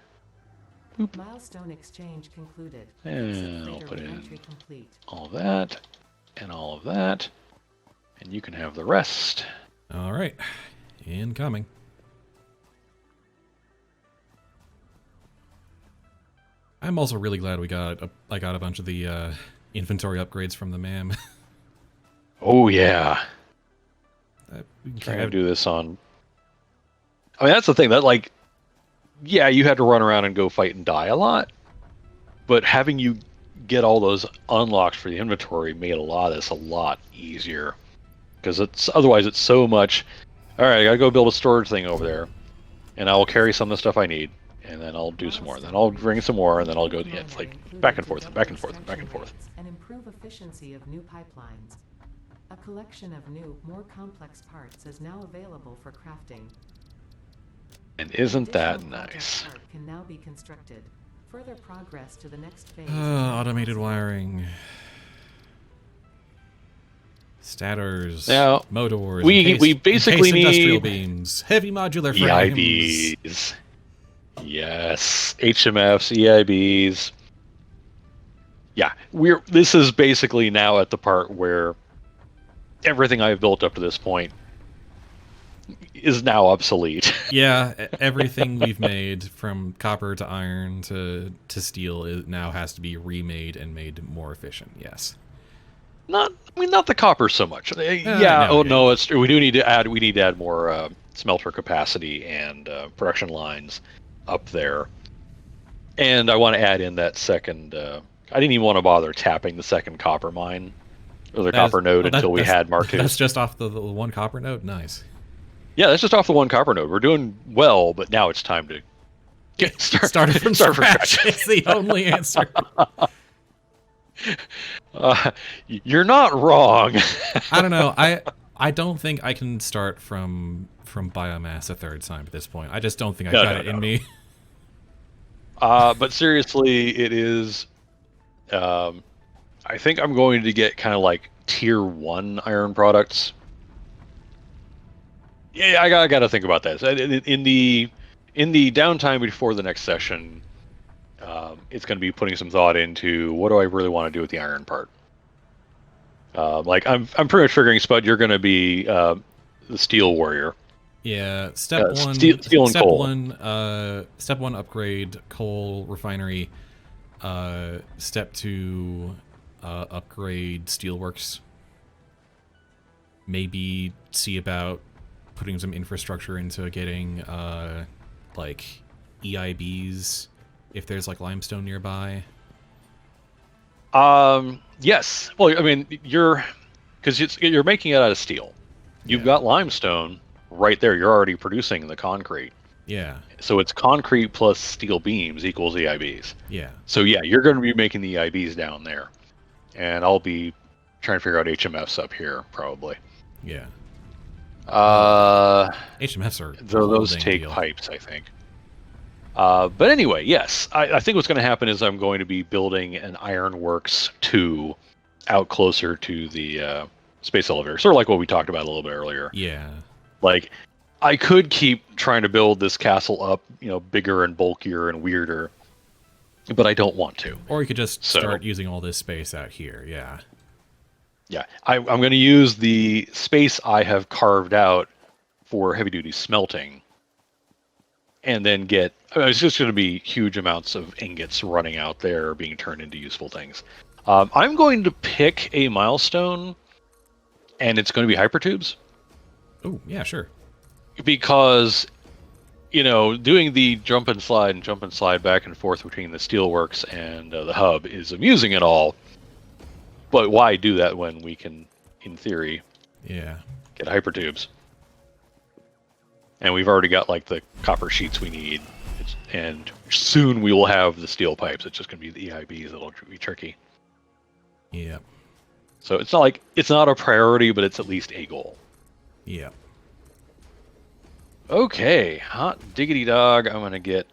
Boop. Milestone exchange concluded. And I'll Later put in re-entry complete. all that and all of that, and you can have the rest. All right. Incoming. I'm also really glad I got a bunch of the inventory upgrades from the MAM. Oh yeah. We Trying can to do this on. I mean, that's the thing that like, yeah, you had to run around and go fight and die a lot, but having you get all those unlocks for the inventory made a lot of this a lot easier. Because otherwise it's so much. All right, I gotta go build a storage thing over there, and I will carry some of the stuff I need, and then I'll do some more, and then I'll bring some more, and then I'll go. Yeah, it's like back and forth, back and forth, back and forth. And improve efficiency of new pipelines. A collection of new, more complex parts is now available for crafting. And isn't that Additional project nice? part can now be constructed. Further progress to the next phase. automated wiring. Stators. Now, motors. we basically encased industrial need beams. Heavy modular frames. EIBs. Yes, HMFs, EIBs. Yeah, this is basically now at the part where everything I've built up to this point is now obsolete. Yeah, everything we've made from copper to iron to steel now has to be remade and made more efficient. Yes. Not the copper so much. No, it's true. We need to add more smelter capacity and production lines up there. And I want to add in that second. I didn't even want to bother tapping the second copper mine or the copper node until we had Mark II. That's just off the one copper node. Nice. Yeah, that's just off the one copper node. We're doing well, but now it's time to start from scratch. It's the only answer. You're not wrong. I don't know. I don't think I can start from biomass a third time at this point. I just don't think I got it in me. But seriously, it is. I think I'm going to get kind of like tier 1 iron products. Yeah, I got to think about that. In the downtime before the next session, it's going to be putting some thought into what do I really want to do with the iron part. Like I'm pretty much figuring, Spud, you're going to be the steel warrior. Yeah, step one. Steel and step coal. Step one, upgrade coal refinery. Step 2, upgrade steelworks. Maybe see about putting some infrastructure into getting like EIBs if there's like limestone nearby. Yes. Well, I mean, you're making it out of steel. You've got limestone right there. You're already producing the concrete. Yeah. So it's concrete plus steel beams equals EIBs. Yeah. So yeah, you're going to be making the EIBs down there, and I'll be trying to figure out HMFs up here probably. Yeah. HMFs are those take deal. pipes, I think. But anyway, yes, I think what's going to happen is I'm going to be building an Ironworks 2 out closer to the space elevator, sort of like what we talked about a little bit earlier. Yeah. Like, I could keep trying to build this castle up, bigger and bulkier and weirder, but I don't want to. Or you could just start using all this space out here, yeah. Yeah, I'm going to use the space I have carved out for heavy-duty smelting, and then it's just going to be huge amounts of ingots running out there being turned into useful things. I'm going to pick a milestone, and it's going to be hypertubes. Oh, yeah, sure. Because, doing the jump and slide back and forth between the steelworks and the hub is amusing and all, but why do that when we can, in theory, get hypertubes? And we've already got like the copper sheets we need, and soon we will have the steel pipes. It's just going to be the EIBs that'll be tricky. Yeah. So it's not a priority, but it's at least a goal. Yeah. Okay, hot diggity dog. I'm going to get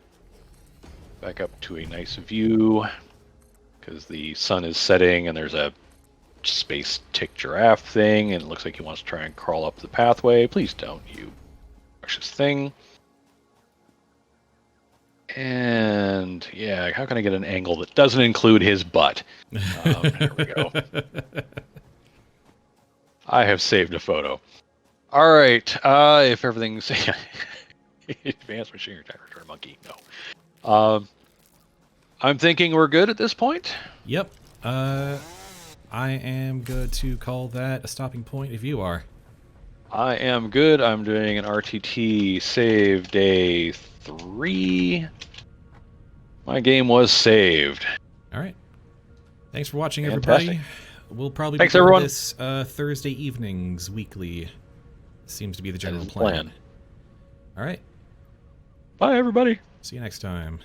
back up to a nice view because the sun is setting and there's a space tick giraffe thing, and it looks like he wants to try and crawl up the pathway. Please don't, you precious thing. And yeah, how can I get an angle that doesn't include his butt? There we go. I have saved a photo. All right. If everything's advanced machinery tech return monkey, no. I'm thinking we're good at this point. Yep. I am good to call that a stopping point if you are. I am good. I'm doing an RTT save day 3. My game was saved. All right. Thanks for watching, Fantastic. everybody. We'll probably Thanks, be doing everyone. this Thursday evenings weekly. Seems to be the That general is the plan. plan. All right. Bye, everybody. See you next time.